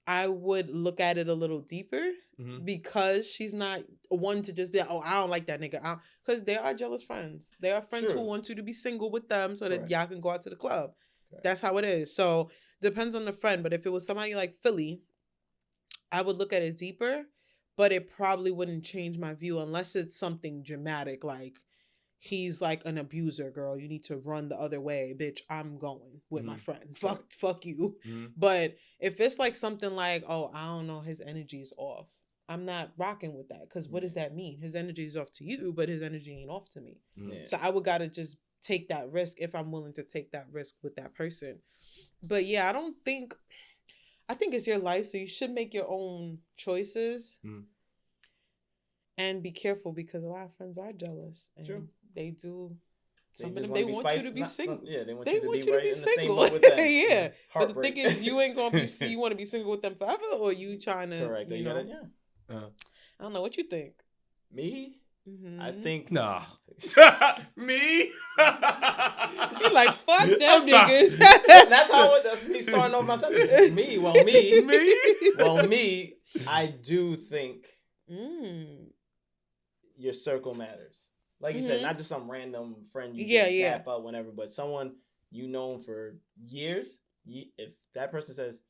[SPEAKER 3] I would look at it a little deeper because she's not one to just be like, oh, I don't like that nigga. Because there are jealous friends. There are friends who want you to be single with them so that y'all can go out to the club. That's how it is. So depends on the friend. But if it was somebody like Philly, I would look at it deeper, but it probably wouldn't change my view unless it's something dramatic like he's like an abuser, girl. You need to run the other way, bitch. I'm going with my friend. Fuck you. But if it's like something like, oh, I don't know, his energy is off, I'm not rocking with that. Because what does that mean? His energy is off to you, but his energy ain't off to me. So I would gotta just take that risk if I'm willing to take that risk with that person. But yeah, I think it's your life, so you should make your own choices. And be careful because a lot of friends are jealous. And they do. Some of them, they want you to be single.
[SPEAKER 2] They want you to be right in the same
[SPEAKER 3] single.
[SPEAKER 2] boat with them.
[SPEAKER 3] Yeah. But the thing is, you ain't going to be, you want to be single with them forever, or you trying to,
[SPEAKER 2] Correct.
[SPEAKER 3] you know. I don't know. What you think?
[SPEAKER 2] Me? I think...
[SPEAKER 1] Nah. Me?
[SPEAKER 3] You're like, fuck them niggas.
[SPEAKER 2] That's me starting off my sentence. Me? Well, me. Well, me, I do think your circle matters. Like you said, not just some random friend you tap out whenever, but someone you known for years. If that person says,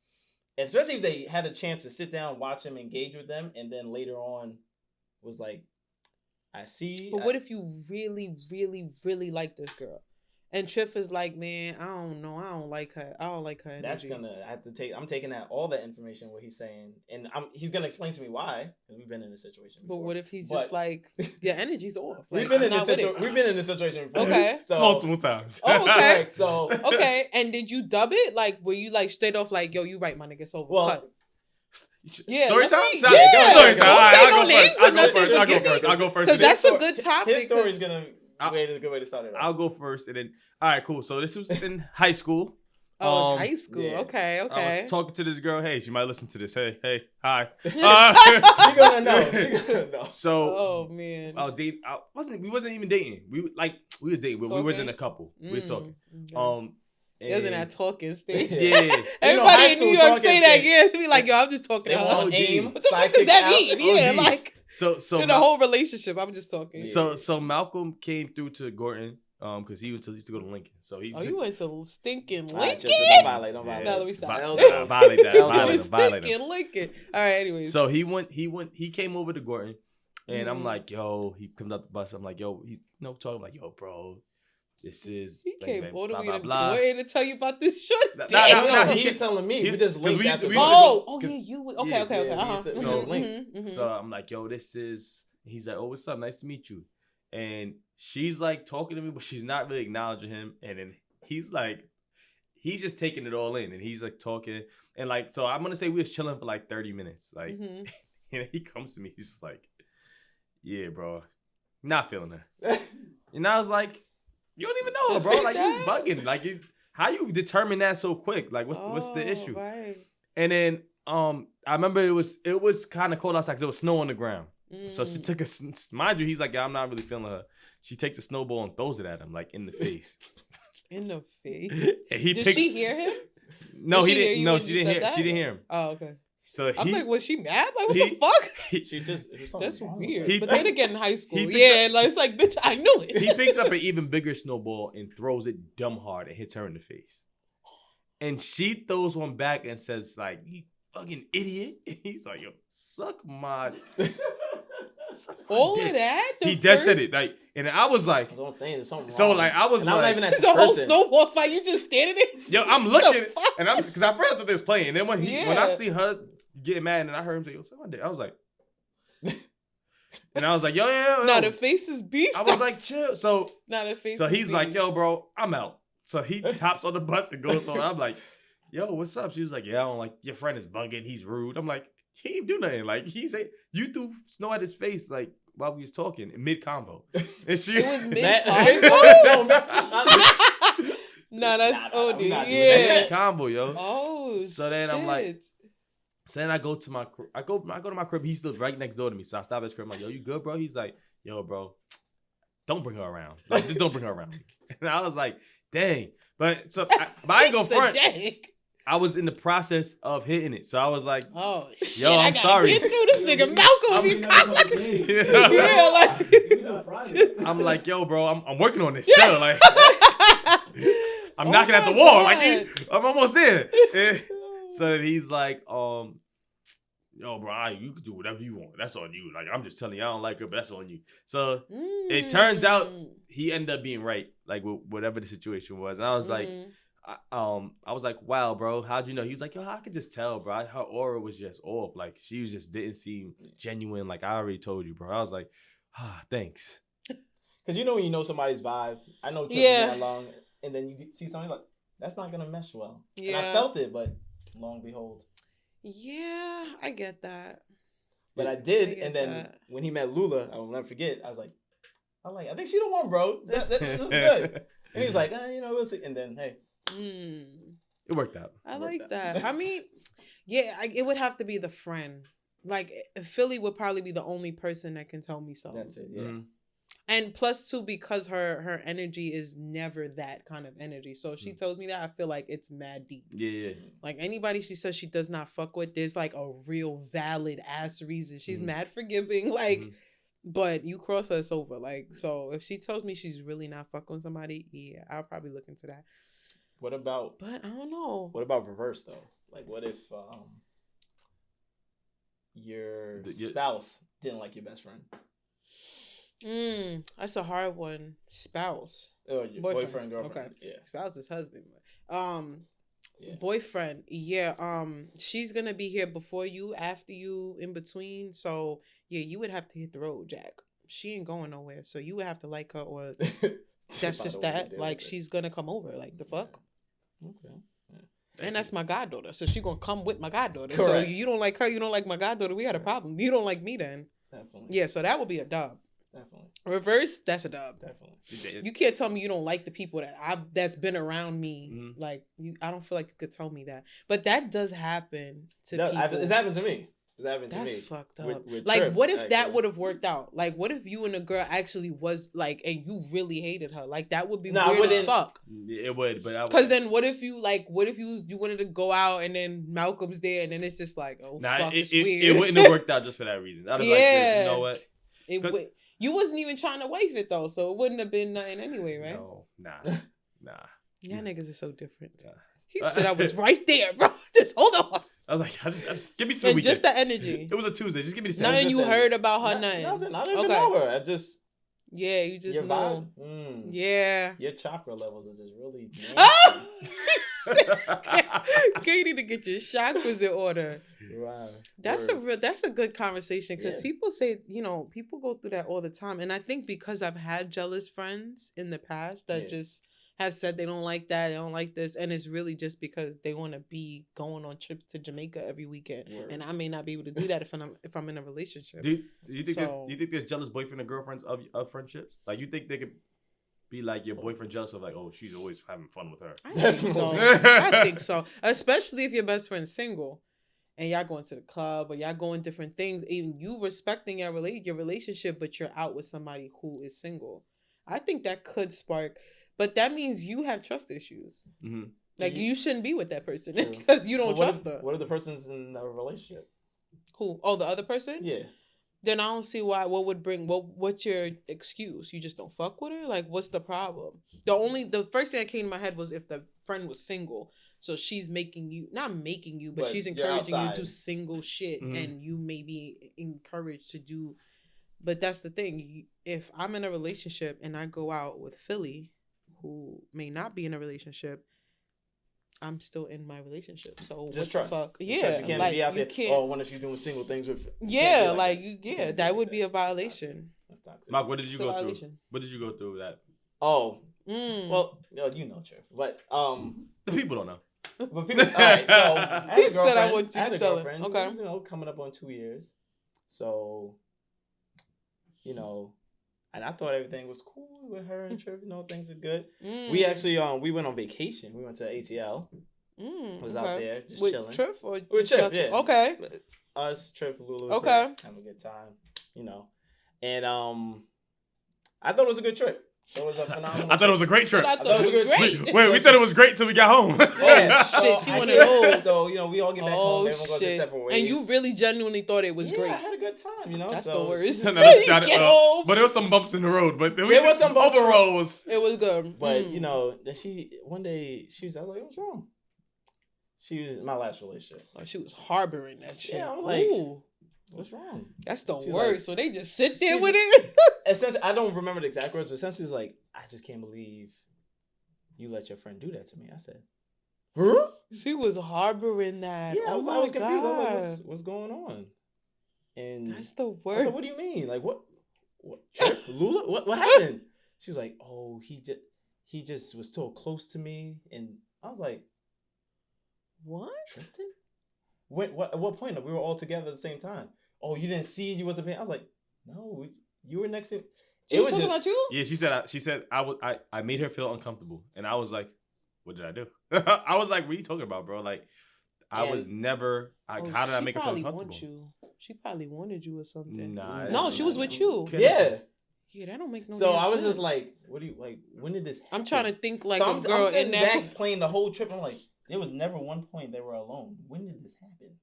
[SPEAKER 2] especially if they had a chance to sit down, watch them, engage with them, and then later on was like, I see.
[SPEAKER 3] But what if you really, really, really like this girl? And Triff is like, man, I don't know. I don't like her. I don't like her energy.
[SPEAKER 2] I'm taking all that information, what he's saying. And he's going to explain to me why. Because we've been in this situation before.
[SPEAKER 3] But what if he's just like, your energy's off? Like,
[SPEAKER 2] we've been in this situation before.
[SPEAKER 3] Okay.
[SPEAKER 2] So,
[SPEAKER 1] multiple times.
[SPEAKER 3] Oh, okay.
[SPEAKER 2] Right, so.
[SPEAKER 3] Okay. And did you dub it? Like, were you like straight off like, yo, you right, my nigga, it's over.
[SPEAKER 2] Well,
[SPEAKER 3] cut.
[SPEAKER 1] Yeah, story time?
[SPEAKER 3] Yeah.
[SPEAKER 1] Story time.
[SPEAKER 3] Don't say no names or nothing.
[SPEAKER 1] I'll go first.
[SPEAKER 3] Because that's a good topic.
[SPEAKER 2] His story's going to... a good way to start it.
[SPEAKER 1] I'll go first, and then all right, cool. So this was in high school.
[SPEAKER 3] Oh, high school. Yeah. Okay.
[SPEAKER 1] I was talking to this girl. Hey, she might listen to this. Hey, hi.
[SPEAKER 2] She gonna know.
[SPEAKER 1] So,
[SPEAKER 3] oh man,
[SPEAKER 1] we wasn't even dating. We was dating, but we wasn't a couple. We was talking.
[SPEAKER 3] It was in that talking stage.
[SPEAKER 1] Yeah.
[SPEAKER 3] Everybody in New York say that. Yeah, be like, yo, I'm just talking.
[SPEAKER 2] They want aim.
[SPEAKER 3] What the fuck does that mean? Yeah, like.
[SPEAKER 1] So
[SPEAKER 3] in the whole relationship, I'm just talking.
[SPEAKER 1] So Malcolm came through to Gorton, because he used to go to Lincoln. So he.
[SPEAKER 3] Oh, you went to stinking Lincoln?
[SPEAKER 2] Don't violate.
[SPEAKER 3] No, let me stop.
[SPEAKER 1] Violate that.
[SPEAKER 3] Stinking Lincoln. All right. Anyways.
[SPEAKER 1] So he came over to Gorton, and I'm like, yo, he comes out the bus. I'm like, yo, he's talking like, yo, bro. This is
[SPEAKER 3] he came all the way to
[SPEAKER 1] Gorton
[SPEAKER 3] to tell you about this shit.
[SPEAKER 2] No, he's telling me. We just linked after.
[SPEAKER 3] You would. Okay.
[SPEAKER 1] So I'm like, yo, this is. He's like, oh, what's up? Nice to meet you. And she's like talking to me, but she's not really acknowledging him. And then he's just taking it all in, and he's like talking, and like, so I'm gonna say we was chilling for like 30 minutes, like, and he comes to me, he's just like, yeah, bro, not feeling her. And I was like, You don't even know her, bro. Like, you bugging. Like, how you determine that so quick? Like, what's the issue?
[SPEAKER 3] Right.
[SPEAKER 1] And then, I remember it was kind of cold outside because there was snow on the ground. So she took mind you, he's like, yeah, I'm not really feeling her. She takes a snowball and throws it at him, like, in the face.
[SPEAKER 3] In the face?
[SPEAKER 1] And
[SPEAKER 3] Did she hear him?
[SPEAKER 1] No, he didn't. No, she didn't hear. She didn't hear him.
[SPEAKER 3] Oh, okay.
[SPEAKER 1] So
[SPEAKER 3] I'm like, was she mad? Like, what the fuck?
[SPEAKER 2] She just.
[SPEAKER 3] That's weird. But then again, in high school, like, it's like, bitch, I knew it.
[SPEAKER 1] He picks up an even bigger snowball and throws it dumb hard and hits her in the face. And she throws one back and says, like, you fucking idiot. He's like, yo, suck my.
[SPEAKER 3] All
[SPEAKER 1] dick.
[SPEAKER 3] of that?
[SPEAKER 1] He dead said it. Like, and I was like,
[SPEAKER 2] that's what I'm saying. There's something wrong.
[SPEAKER 1] So, like, I was
[SPEAKER 2] and
[SPEAKER 1] like,
[SPEAKER 2] I'm not even at
[SPEAKER 3] it's
[SPEAKER 2] the
[SPEAKER 3] a whole
[SPEAKER 2] person.
[SPEAKER 3] snowball fight. You just standing there?
[SPEAKER 1] Yo, I'm looking. And I'm, because I forgot that they was playing. And then when I see her getting mad and I heard him say, yo, suck my dick, I was like, and I was like, yo.
[SPEAKER 3] Nah, the face is beast.
[SPEAKER 1] I was like, chill. So,
[SPEAKER 3] the face
[SPEAKER 1] so
[SPEAKER 3] is
[SPEAKER 1] he's
[SPEAKER 3] beast.
[SPEAKER 1] like, yo, bro, I'm out. So he hops on the bus and goes on. I'm like, yo, what's up? She was like, yeah, I don't like, your friend is bugging. He's rude. I'm like, he didn't do nothing. Like, you threw snow at his face, like, while we was talking, mid-combo. And she...
[SPEAKER 3] It was mid-combo? Nah, that's OD. Yeah.
[SPEAKER 1] Mid-combo, yo.
[SPEAKER 3] Oh,
[SPEAKER 1] so then
[SPEAKER 3] shit.
[SPEAKER 1] I'm like... So then I go to my crib. I go to my crib. He lives right next door to me. So I stop at his crib. I'm like, yo, you good, bro? He's like, yo, bro, don't bring her around. Like, just don't bring her around. And I was like, dang. But I ain't gonna front. I was in the process of hitting it. So I was like,
[SPEAKER 3] oh, shit.
[SPEAKER 1] Yo, I'm sorry.
[SPEAKER 3] Get through this nigga Malcolm.
[SPEAKER 1] I'm like, yo, bro, I'm working on this. Still, like, I'm knocking at the wall. Like, I'm almost there. So then he's like, yo, bro, you can do whatever you want. That's on you. Like, I'm just telling you, I don't like her, but that's on you. So it turns out he ended up being right, like, with whatever the situation was. And I was like, I was like, wow, bro, how'd you know? He was like, yo, I could just tell, bro. Her aura was just off. Like, she just didn't seem genuine. Like, I already told you, bro. I was like, thanks.
[SPEAKER 2] Because you know when you know somebody's vibe. I know Trip that long, and then you see something like, that's not going to mesh well. Yeah. And I felt it, but lo and behold.
[SPEAKER 3] Yeah, I get that.
[SPEAKER 2] But I did, and then when he met Lula, I will never forget, I was like, I think she the one, bro. This is good. And he was like, we'll see. And then, hey.
[SPEAKER 1] It worked out.
[SPEAKER 3] I like that. I mean, yeah, it would have to be the friend. Like, Philly would probably be the only person that can tell me something.
[SPEAKER 2] That's it, yeah. Mm-hmm.
[SPEAKER 3] And plus, too, because her energy is never that kind of energy. So if she tells me that, I feel like it's mad deep.
[SPEAKER 1] Yeah.
[SPEAKER 3] Like, anybody she says she does not fuck with, there's, like, a real valid ass reason. She's mad forgiving. Like, but you cross her, it's over. Like, so if she tells me she's really not fucking with somebody, yeah, I'll probably look into that.
[SPEAKER 2] What about...
[SPEAKER 3] But I don't know.
[SPEAKER 2] What about reverse, though? Like, what if your spouse didn't like your best friend?
[SPEAKER 3] That's a hard one. Spouse.
[SPEAKER 2] Oh, your boyfriend, girlfriend.
[SPEAKER 3] Okay.
[SPEAKER 2] Yeah.
[SPEAKER 3] Spouse is husband. Boyfriend. Yeah. She's gonna be here before you, after you, in between. So yeah, you would have to hit the road, Jack. She ain't going nowhere. So you would have to like her, or that's just that. Like, she's gonna come over. Like, the fuck.
[SPEAKER 2] Okay.
[SPEAKER 3] Yeah. And that's my goddaughter. So she's gonna come with my goddaughter.
[SPEAKER 2] Correct.
[SPEAKER 3] So you don't like her, you don't like my goddaughter. We got a problem. You don't like me then.
[SPEAKER 2] Definitely.
[SPEAKER 3] Yeah. So that would be a dub.
[SPEAKER 2] Definitely.
[SPEAKER 3] Reverse, that's a dub.
[SPEAKER 2] Definitely.
[SPEAKER 3] You can't tell me you don't like the people that's been around me. Like, I don't feel like you could tell me that. But that does happen to people.
[SPEAKER 2] It's happened to me. That's
[SPEAKER 3] fucked up.
[SPEAKER 2] With
[SPEAKER 3] like,
[SPEAKER 2] Trip,
[SPEAKER 3] what if
[SPEAKER 2] actually.
[SPEAKER 3] that would have worked out? Like, what if you and a girl actually was like, and you really hated her? Like, that would be weird as fuck.
[SPEAKER 1] It would, but
[SPEAKER 3] because then what if you wanted to go out and then Malcolm's there and then it's just like, fuck, it's weird.
[SPEAKER 1] It wouldn't have worked out just for that reason. I'd have like, you know what?
[SPEAKER 3] You wasn't even trying to wife it though, so it wouldn't have been nothing anyway, right?
[SPEAKER 1] No, nah.
[SPEAKER 3] Y'all niggas are so different.
[SPEAKER 1] Yeah.
[SPEAKER 3] He said I was right there, bro. Just hold on.
[SPEAKER 1] I was like, I just give me to the weekend.
[SPEAKER 3] Just the energy.
[SPEAKER 1] It was a Tuesday. Just give me the
[SPEAKER 3] Nothing you heard about her,
[SPEAKER 2] nothing. I didn't even know her. I just...
[SPEAKER 3] Yeah, you just know. Yeah.
[SPEAKER 2] Your chakra levels are just really...
[SPEAKER 3] You need to get your chakras in order.
[SPEAKER 2] Wow.
[SPEAKER 3] That's a good conversation because people say, people go through that all the time. And I think because I've had jealous friends in the past that just have said they don't like that, they don't like this, and it's really just because they want to be going on trips to Jamaica every weekend, and I may not be able to do that if I'm in a relationship.
[SPEAKER 1] Do you think there's jealous boyfriend and girlfriends of friendships? Like, you think they could be like your boyfriend jealous of like, oh, she's always having fun with her?
[SPEAKER 3] I think so. I think so. Especially if your best friend's single and y'all going to the club or y'all going different things. Even you respecting your relationship, but you're out with somebody who is single. I think that could spark, but that means you have trust issues. Mm-hmm. Like you shouldn't be with that person because you don't trust them.
[SPEAKER 2] What if the person's in a relationship?
[SPEAKER 3] Who? Oh, the other person?
[SPEAKER 2] Yeah.
[SPEAKER 3] Then I don't see why. What's your excuse? You just don't fuck with her? Like, what's the problem? The first thing that came to my head was if the friend was single, so she's not making you, but she's encouraging you to do single shit, and you may be encouraged to do. But that's the thing. If I'm in a relationship and I go out with Philly, who may not be in a relationship, I'm still in my relationship. So
[SPEAKER 2] just
[SPEAKER 3] what
[SPEAKER 2] trust.
[SPEAKER 3] the fuck?
[SPEAKER 2] Yeah,
[SPEAKER 3] Yeah,
[SPEAKER 2] you can't be out there. Oh, when she's doing single things with.
[SPEAKER 3] Yeah, that would be a violation.
[SPEAKER 2] That's toxic.
[SPEAKER 1] Mark, what did you go through? What did you go through that?
[SPEAKER 2] Oh, well, you know, Trev, but
[SPEAKER 1] the people don't know.
[SPEAKER 2] But people, all right. So
[SPEAKER 3] he said I want you to tell him. Okay,
[SPEAKER 2] coming up on 2 years, so and I thought everything was cool with her and Trev. Things are good. We actually we went on vacation. We went to ATL. Was out there just
[SPEAKER 3] with
[SPEAKER 2] chilling.
[SPEAKER 3] Trev or
[SPEAKER 2] with Trev, yeah.
[SPEAKER 3] Okay.
[SPEAKER 2] Us, Trev, Lulu.
[SPEAKER 3] Okay.
[SPEAKER 2] Having a good time, and I thought it was a good trip. It was a phenomenal.
[SPEAKER 1] I thought it was a great trip.
[SPEAKER 3] I thought it was great.
[SPEAKER 1] Wait, we thought it was great till we got home.
[SPEAKER 2] Yeah,
[SPEAKER 3] shit, she one of those.
[SPEAKER 2] So we all get back home. Everyone goes their separate ways.
[SPEAKER 3] And you really genuinely thought it was great.
[SPEAKER 2] I had a good time.
[SPEAKER 3] That's the worst.
[SPEAKER 1] But there was some bumps in the road. But there
[SPEAKER 2] was some bumps.
[SPEAKER 1] Overall,
[SPEAKER 3] it was good.
[SPEAKER 2] But then one day she was like, "What's wrong?" She was in my last relationship.
[SPEAKER 3] Oh, she was harboring that shit.
[SPEAKER 2] Yeah, I'm like, ooh. What's wrong?
[SPEAKER 3] That's the worst. Like, so they just sit there with it.
[SPEAKER 2] Essentially, I don't remember the exact words, but essentially, it's like, I just can't believe you let your friend do that to me. I said, huh?
[SPEAKER 3] She was harboring that.
[SPEAKER 2] Yeah, I was confused. I was like, what's going on? And
[SPEAKER 3] that's the worst.
[SPEAKER 2] I was like, what do you mean? Like, what? Lula? What happened? She was like, oh, he just was too close to me, and I was like,
[SPEAKER 3] what?
[SPEAKER 2] Tripping? At what point? We were all together at the same time. Oh, you didn't see? You wasn't paying? I was like, no, you were next to.
[SPEAKER 3] She was talking about you?
[SPEAKER 1] Yeah, she said I made her feel uncomfortable, and I was like, what did I do? I was like, what are you talking about, bro? Like, I was never. How did I make her feel uncomfortable?
[SPEAKER 3] She probably wanted you or something.
[SPEAKER 1] Nah,
[SPEAKER 3] no, she was with you.
[SPEAKER 2] Yeah.
[SPEAKER 3] Yeah, that don't make no sense.
[SPEAKER 2] So I was just like, what do you like? When did this happen?
[SPEAKER 3] I'm trying to think like
[SPEAKER 2] so
[SPEAKER 3] a girl
[SPEAKER 2] I'm
[SPEAKER 3] in that.
[SPEAKER 2] Back playing the whole trip. I'm like, there was never one point they were alone. When did this happen?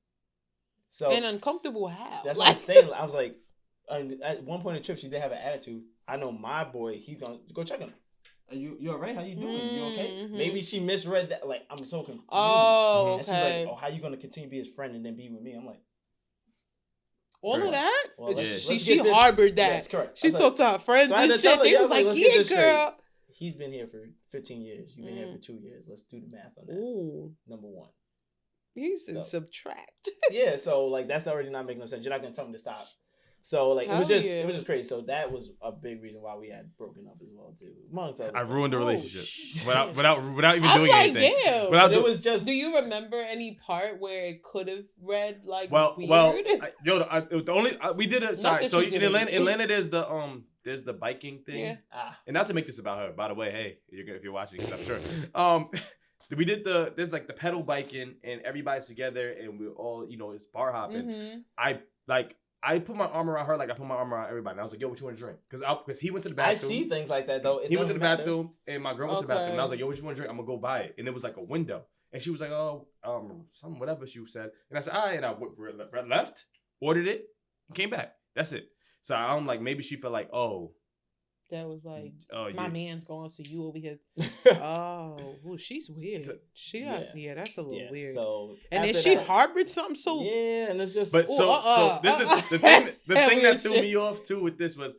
[SPEAKER 2] So
[SPEAKER 3] and uncomfortable how?
[SPEAKER 2] That's what I'm saying. I was like, at one point in the trip, she did have an attitude. I know my boy. He's gonna go check him. Are you all right? How you doing? You okay? Maybe she misread that. Like, I'm so confused.
[SPEAKER 3] Oh,
[SPEAKER 2] and
[SPEAKER 3] okay.
[SPEAKER 2] she's like, oh, how you gonna continue to be his friend and then be with me? I'm like,
[SPEAKER 3] all of that?
[SPEAKER 2] Well,
[SPEAKER 3] she harbored that.
[SPEAKER 2] Yes, correct.
[SPEAKER 3] She talked to her friends and shit. They was like, yeah, girl.
[SPEAKER 2] He's been here for 15 years. You've been here for 2 years. Let's do the math on that.
[SPEAKER 3] Ooh.
[SPEAKER 2] Number one.
[SPEAKER 3] He said subtract.
[SPEAKER 2] Yeah, so like that's already not making no sense. You're not gonna tell me to stop. So like it was just crazy. So that was a big reason why we had broken up as well too. I
[SPEAKER 1] ruined the relationship without even doing anything.
[SPEAKER 3] Damn.
[SPEAKER 2] It was just.
[SPEAKER 3] Do you remember any part where it could have read like weird?
[SPEAKER 1] We did it. Sorry, so in Atlanta, there's the biking thing.
[SPEAKER 3] Yeah.
[SPEAKER 1] And not to make this about her, by the way. Hey, if you're watching, I'm sure. We did there's like the pedal biking and everybody's together and we're all, it's bar hopping. Mm-hmm. I put my arm around her like I put my arm around everybody. And I was like, yo, what you want to drink? Because he went to the bathroom.
[SPEAKER 2] I see things like that though.
[SPEAKER 1] He went to the bathroom and my girl went to the bathroom. And I was like, yo, what you want to drink? I'm going to go buy it. And it was like a window. And she was like, oh, something, whatever she said. And I said, all right. And I left, ordered it, and came back. That's it. So I'm like, maybe she felt like, oh.
[SPEAKER 3] That was like, my man's going, so you over here. She's weird. That's a little weird. So and then she harbored something so.
[SPEAKER 2] Yeah, and it's just.
[SPEAKER 1] But so this is the thing. The thing that threw me off too with this was,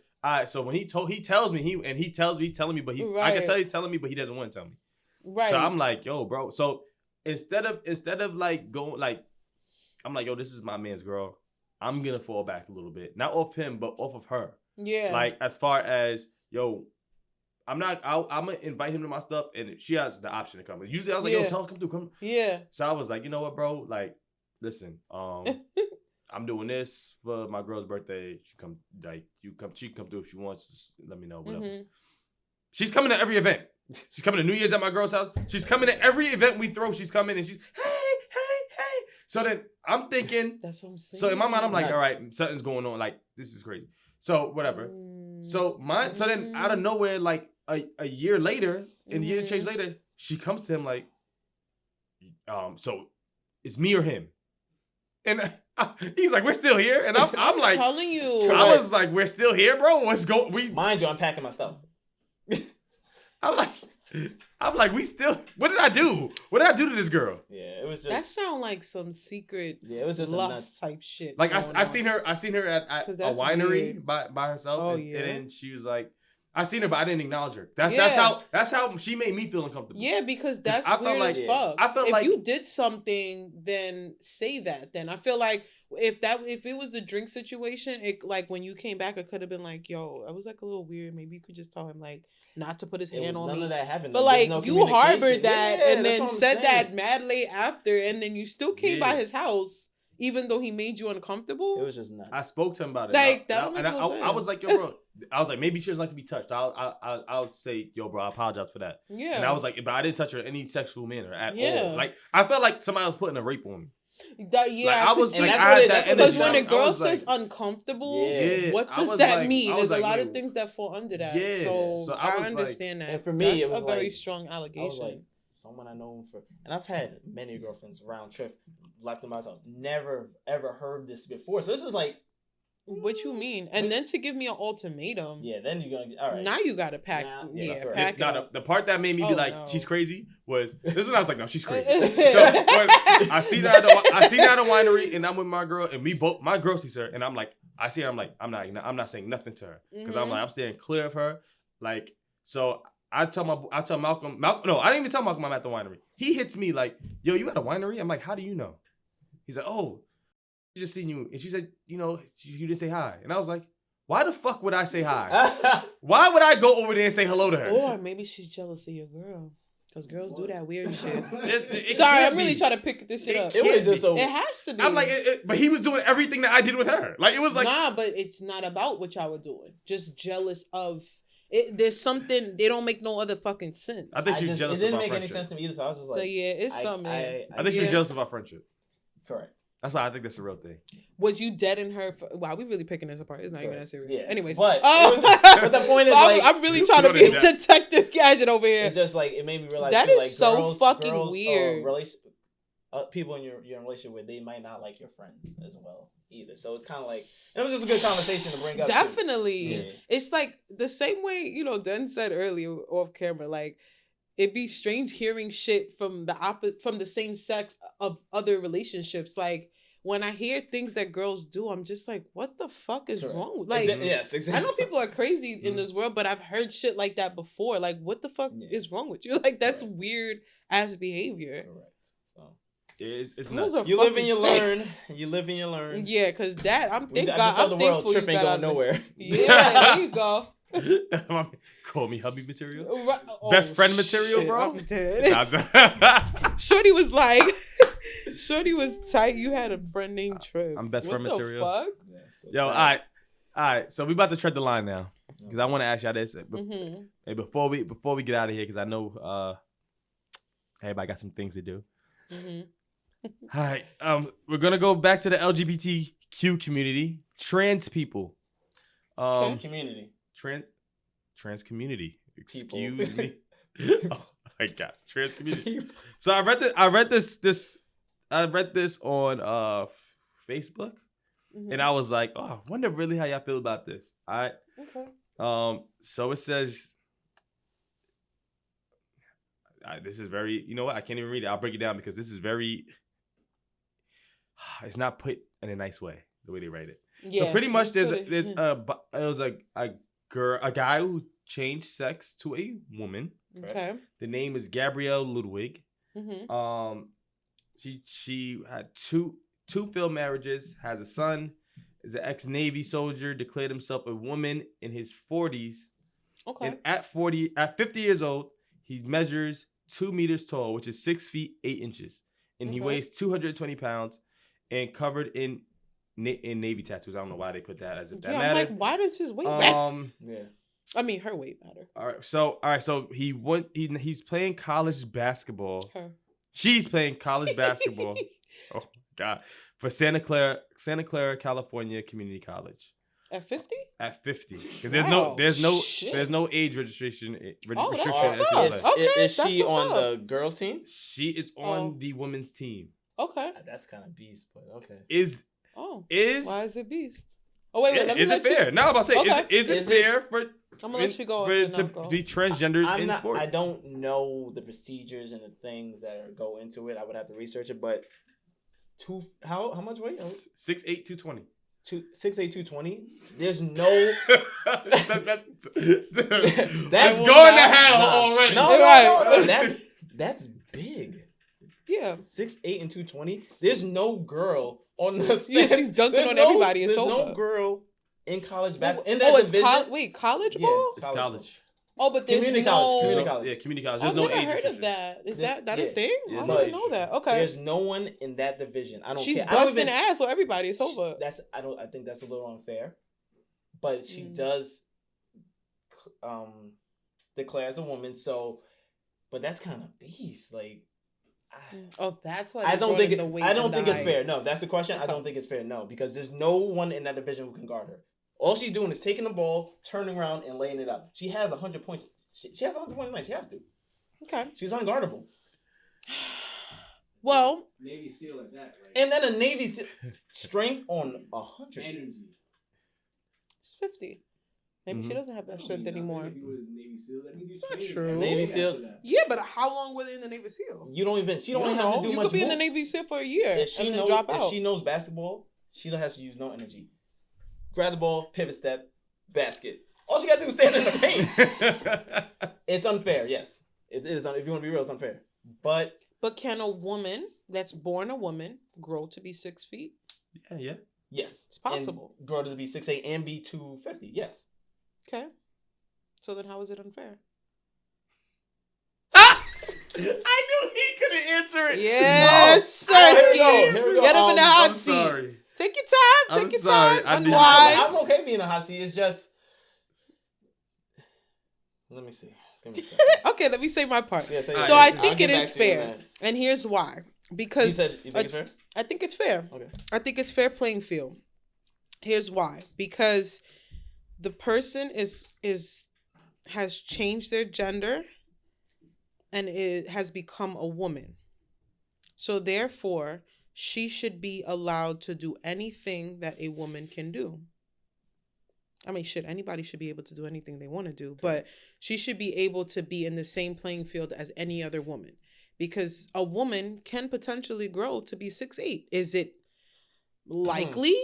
[SPEAKER 1] so when he tells me he's telling me, but I can tell he's telling me, but he doesn't want to tell me.
[SPEAKER 3] Right.
[SPEAKER 1] So I'm like, yo, bro. So instead of like going like, I'm like, yo, this is my man's girl. I'm gonna fall back a little bit, not off him, but off of her.
[SPEAKER 3] Yeah.
[SPEAKER 1] Like as far as. Yo, I'm gonna invite him to my stuff, and she has the option to come. Usually, I was like, "Yo, tell her come through, come."
[SPEAKER 3] Yeah.
[SPEAKER 1] So I was like, you know what, bro? Like, listen, I'm doing this for my girl's birthday. She can come through if she wants. Just let me know, whatever. Mm-hmm. She's coming to every event. She's coming to New Year's at my girl's house. She's coming to every event we throw. She's coming and she's, hey. So then I'm thinking.
[SPEAKER 3] That's what I'm saying.
[SPEAKER 1] So in my mind, I'm like, all right, something's going on. Like, this is crazy. So whatever. So then out of nowhere, like a year later, and a year and change later, she comes to him like, so it's me or him. And he's like, we're still here. And I'm like,
[SPEAKER 3] telling you.
[SPEAKER 1] I was like, we're still here, bro. What's going?
[SPEAKER 2] Mind you, I'm packing my stuff.
[SPEAKER 1] I'm like, we still. What did I do? What did I do to this girl?
[SPEAKER 2] Yeah, it was just.
[SPEAKER 3] That sound like some secret.
[SPEAKER 2] Yeah, it was just
[SPEAKER 3] lust type shit.
[SPEAKER 1] Like I seen her at a winery by herself.
[SPEAKER 3] Oh,
[SPEAKER 1] and then she was like, I seen her, but I didn't acknowledge her. That's how she made me feel uncomfortable.
[SPEAKER 3] Yeah, because that's
[SPEAKER 1] I
[SPEAKER 3] weird
[SPEAKER 1] like,
[SPEAKER 3] as fuck.
[SPEAKER 1] I felt
[SPEAKER 3] if
[SPEAKER 1] like
[SPEAKER 3] you did something, then say that. Then I feel like if it was the drink situation, it like when you came back, it could have been like, yo, I was like a little weird. Maybe you could just tell him like not to put his hand on me.
[SPEAKER 2] None of that happened.
[SPEAKER 3] But like you harbored that and then said that mad late after, and then you still came by his house. Even though he made you uncomfortable,
[SPEAKER 2] it was just nuts.
[SPEAKER 1] I spoke to him about it.
[SPEAKER 3] Like
[SPEAKER 1] I was like, yo, bro. I was like, maybe she doesn't like to be touched. I'll say, yo, bro, I apologize for that.
[SPEAKER 3] Yeah.
[SPEAKER 1] And I was like, but I didn't touch her in any sexual manner at all. Like I felt like somebody was putting a rape on me.
[SPEAKER 3] I
[SPEAKER 1] was like,
[SPEAKER 3] because when a girl says uncomfortable, what does that mean? There's a lot of things that fall under that. Yeah. So I understand that.
[SPEAKER 2] And for me,
[SPEAKER 3] that's
[SPEAKER 2] it was
[SPEAKER 3] a very strong allegation.
[SPEAKER 2] Someone I know for, and I've had many girlfriends round trip, left to myself. Never ever heard this before. So this is like,
[SPEAKER 3] what you mean? And then to give me an ultimatum.
[SPEAKER 2] Yeah, then you're gonna get all right.
[SPEAKER 3] Now you gotta pack. Pack it.
[SPEAKER 1] The part that made me be like, she's crazy was this one. I was like, no, she's crazy. So when I see that at a winery, and I'm with my girl, and my girl sees her, and I'm like, I see her, I'm like, I'm not saying nothing to her because I'm like, I'm staying clear of her, like so. I tell Malcolm. No, I didn't even tell Malcolm I'm at the winery. He hits me like, yo, you at a winery? I'm like, how do you know? He's like, oh, she just seen you. And she said, you didn't say hi. And I was like, why the fuck would I say hi? Why would I go over there and say hello to her?
[SPEAKER 3] Or maybe she's jealous of your girl. Because girls do that weird shit.
[SPEAKER 1] It
[SPEAKER 3] Sorry, I'm really trying to pick this shit up.
[SPEAKER 2] It was just so.
[SPEAKER 3] It has to be.
[SPEAKER 1] I'm like, but he was doing everything that I did with her. Like, it was like.
[SPEAKER 3] Nah, but it's not about what y'all were doing. Just jealous of. There's something, they don't make no other fucking sense.
[SPEAKER 1] I think she's jealous of our friendship. It didn't make any
[SPEAKER 2] sense to me either, so I was just like.
[SPEAKER 3] So yeah, it's something.
[SPEAKER 1] I think she's jealous of our friendship.
[SPEAKER 2] Correct.
[SPEAKER 1] That's why I think that's a real thing.
[SPEAKER 3] Was you dead in her? Wow, we really picking this apart. It's not even that serious.
[SPEAKER 2] Yeah.
[SPEAKER 3] Anyways.
[SPEAKER 2] But the point is like.
[SPEAKER 3] I'm really trying to be a detective gadget over here.
[SPEAKER 2] It's just like, it made me realize.
[SPEAKER 3] That is
[SPEAKER 2] like,
[SPEAKER 3] so fucking weird.
[SPEAKER 2] People you're in a relationship with, they might not like your friends as well either. So it's kind of like, it was just a good conversation to bring up.
[SPEAKER 3] Definitely. Yeah. It's like the same way, Den said earlier off camera, like it'd be strange hearing shit from the same sex of other relationships. Like when I hear things that girls do, I'm just like, what the fuck is wrong? Like,
[SPEAKER 2] yes, exactly.
[SPEAKER 3] I know people are crazy in this world, but I've heard shit like that before. Like, what the fuck is wrong with you? Like, that's weird ass behavior.
[SPEAKER 2] Correct. So.
[SPEAKER 1] It's nuts.
[SPEAKER 2] You live and you learn. You live and you learn.
[SPEAKER 3] Yeah, because that, I'm thankful.
[SPEAKER 2] I'm thankful Trip ain't going nowhere.
[SPEAKER 3] Yeah, there you go.
[SPEAKER 1] Call me hubby material.
[SPEAKER 3] Oh,
[SPEAKER 1] best friend material,
[SPEAKER 3] shit,
[SPEAKER 1] bro.
[SPEAKER 3] I'm dead. Shorty was like, Shorty was tight. You had a friend named Trip.
[SPEAKER 1] I'm best friend material.
[SPEAKER 3] Fuck?
[SPEAKER 1] Yeah, so yo, all right. So we about to tread the line now because I want to ask y'all this. Hey, before we get out of here, because I know everybody got some things to do. All right, we're gonna go back to the LGBTQ community, trans people,
[SPEAKER 2] community,
[SPEAKER 1] trans community. Excuse me. Oh my God, trans community. So I read this on Facebook, and I was like, oh, I wonder really how y'all feel about this. All right.
[SPEAKER 3] Okay.
[SPEAKER 1] So it says. This is very, you know what? I can't even read it. I'll break it down because this is very. It's not put in a nice way the way they write it. Yeah. So pretty much there's a guy who changed sex to a woman.
[SPEAKER 3] Okay.
[SPEAKER 1] The name is Gabrielle Ludwig. She had two failed marriages, has a son, is an ex-Navy soldier, declared himself a woman in his 40s.
[SPEAKER 3] Okay.
[SPEAKER 1] And at 50 years old, he measures 2 meters tall, which is 6 feet 8 inches, and he weighs 220 pounds, and covered in Navy tattoos. I don't know why they put that as if that mattered.
[SPEAKER 3] I'm like, why does his weight matter?
[SPEAKER 2] Yeah.
[SPEAKER 3] I mean, her weight matter.
[SPEAKER 1] All right. So he's playing college basketball.
[SPEAKER 3] Her.
[SPEAKER 1] She's playing college basketball. Oh God, for Santa Clara, California Community College.
[SPEAKER 3] At 50?
[SPEAKER 1] At 50, because
[SPEAKER 3] Wow,
[SPEAKER 1] there's
[SPEAKER 3] shit.
[SPEAKER 1] no age restriction.
[SPEAKER 3] Oh, that's
[SPEAKER 1] restriction
[SPEAKER 3] what's
[SPEAKER 1] until
[SPEAKER 3] up.
[SPEAKER 1] that.
[SPEAKER 3] Okay,
[SPEAKER 2] is
[SPEAKER 3] that's
[SPEAKER 2] she
[SPEAKER 3] what's
[SPEAKER 2] on
[SPEAKER 3] up.
[SPEAKER 2] the girls' team?
[SPEAKER 1] She is on the women's team.
[SPEAKER 3] Okay.
[SPEAKER 2] That's kind of beast, but okay.
[SPEAKER 1] Is
[SPEAKER 3] Why is it beast? Oh wait, let me
[SPEAKER 1] is it fair?
[SPEAKER 3] You.
[SPEAKER 1] No, I'm about to say,
[SPEAKER 3] Okay.
[SPEAKER 1] is it fair for
[SPEAKER 3] I'm gonna let you go.
[SPEAKER 1] to be transgenders in sports?
[SPEAKER 2] I don't know the procedures and the things that go into it. I would have to research it, but how much weight?
[SPEAKER 1] 6'8", 220.
[SPEAKER 2] 6'8", 220. There's no.
[SPEAKER 1] That's going to hell already.
[SPEAKER 2] No, that's big.
[SPEAKER 3] Yeah.
[SPEAKER 2] 6'8" and 220. There's no girl on the stand.
[SPEAKER 3] Yeah, she's dunking on everybody.
[SPEAKER 2] There's
[SPEAKER 3] no
[SPEAKER 2] girl in college basketball. In that division.
[SPEAKER 3] College
[SPEAKER 2] Yeah,
[SPEAKER 3] ball?
[SPEAKER 1] It's college.
[SPEAKER 3] Oh, but there's
[SPEAKER 2] community
[SPEAKER 3] no...
[SPEAKER 2] college.
[SPEAKER 1] Yeah, community college. There's
[SPEAKER 3] I've
[SPEAKER 1] no
[SPEAKER 3] never
[SPEAKER 1] age
[SPEAKER 3] heard
[SPEAKER 1] restriction.
[SPEAKER 3] of that. Is that a thing?
[SPEAKER 1] Yeah,
[SPEAKER 3] I
[SPEAKER 1] no
[SPEAKER 3] didn't know that. Okay.
[SPEAKER 2] There's no one in that division.
[SPEAKER 3] She's busting ass for everybody. It's over.
[SPEAKER 2] I think that's a little unfair. But she does declare as a woman, so but that's kind of beast. Like
[SPEAKER 3] that's why
[SPEAKER 2] I don't think it's fair. No, that's the question. Okay. I don't think it's fair. No, because there's no one in that division who can guard her. All she's doing is taking the ball, turning around, and laying it up. She has 100 points. She has 100 points a night. She has to.
[SPEAKER 3] Okay.
[SPEAKER 2] She's unguardable.
[SPEAKER 3] Well,
[SPEAKER 4] Navy SEAL at that, right?
[SPEAKER 2] And then a Navy SEAL strength on 100.
[SPEAKER 4] Energy.
[SPEAKER 3] She's 50. Maybe she doesn't have that strength anymore.
[SPEAKER 4] Navy SEAL. That means
[SPEAKER 3] it's not true.
[SPEAKER 2] Navy SEAL.
[SPEAKER 3] Yeah, but how long were they in the Navy SEAL?
[SPEAKER 2] She don't even have to do
[SPEAKER 3] you
[SPEAKER 2] much.
[SPEAKER 3] could be in the Navy SEAL for a year and then drop out.
[SPEAKER 2] If she knows basketball, she don't have to use no energy. Grab the ball, pivot step, basket. All she got to do is stand in the paint. It's unfair, yes. It is. If you want to be real, it's unfair. But
[SPEAKER 3] can a woman that's born a woman grow to be 6 feet?
[SPEAKER 1] Yeah.
[SPEAKER 2] Yes.
[SPEAKER 3] It's possible.
[SPEAKER 2] And grow to be 6'8" and be 250, yes.
[SPEAKER 3] Okay. So then how is it unfair?
[SPEAKER 1] I knew he couldn't answer it.
[SPEAKER 3] Yes,
[SPEAKER 2] no.
[SPEAKER 3] Sir. Get him in the hot
[SPEAKER 1] I'm
[SPEAKER 3] seat.
[SPEAKER 1] Sorry.
[SPEAKER 3] Take your time. Take your time. Unwind.
[SPEAKER 2] I'm okay being a hot seat. It's just. Let me see. Give me a second.
[SPEAKER 3] Okay, let me say my part.
[SPEAKER 2] Yeah,
[SPEAKER 3] so I think it is fair. And here's why. Because
[SPEAKER 2] you think it's fair?
[SPEAKER 3] I think it's fair.
[SPEAKER 2] Okay.
[SPEAKER 3] I think it's fair playing field. Here's why. Because the person has changed their gender and it has become a woman. So therefore, she should be allowed to do anything that a woman can do. I mean, anybody should be able to do anything they want to do, but she should be able to be in the same playing field as any other woman, because a woman can potentially grow to be 6'8". Is it likely?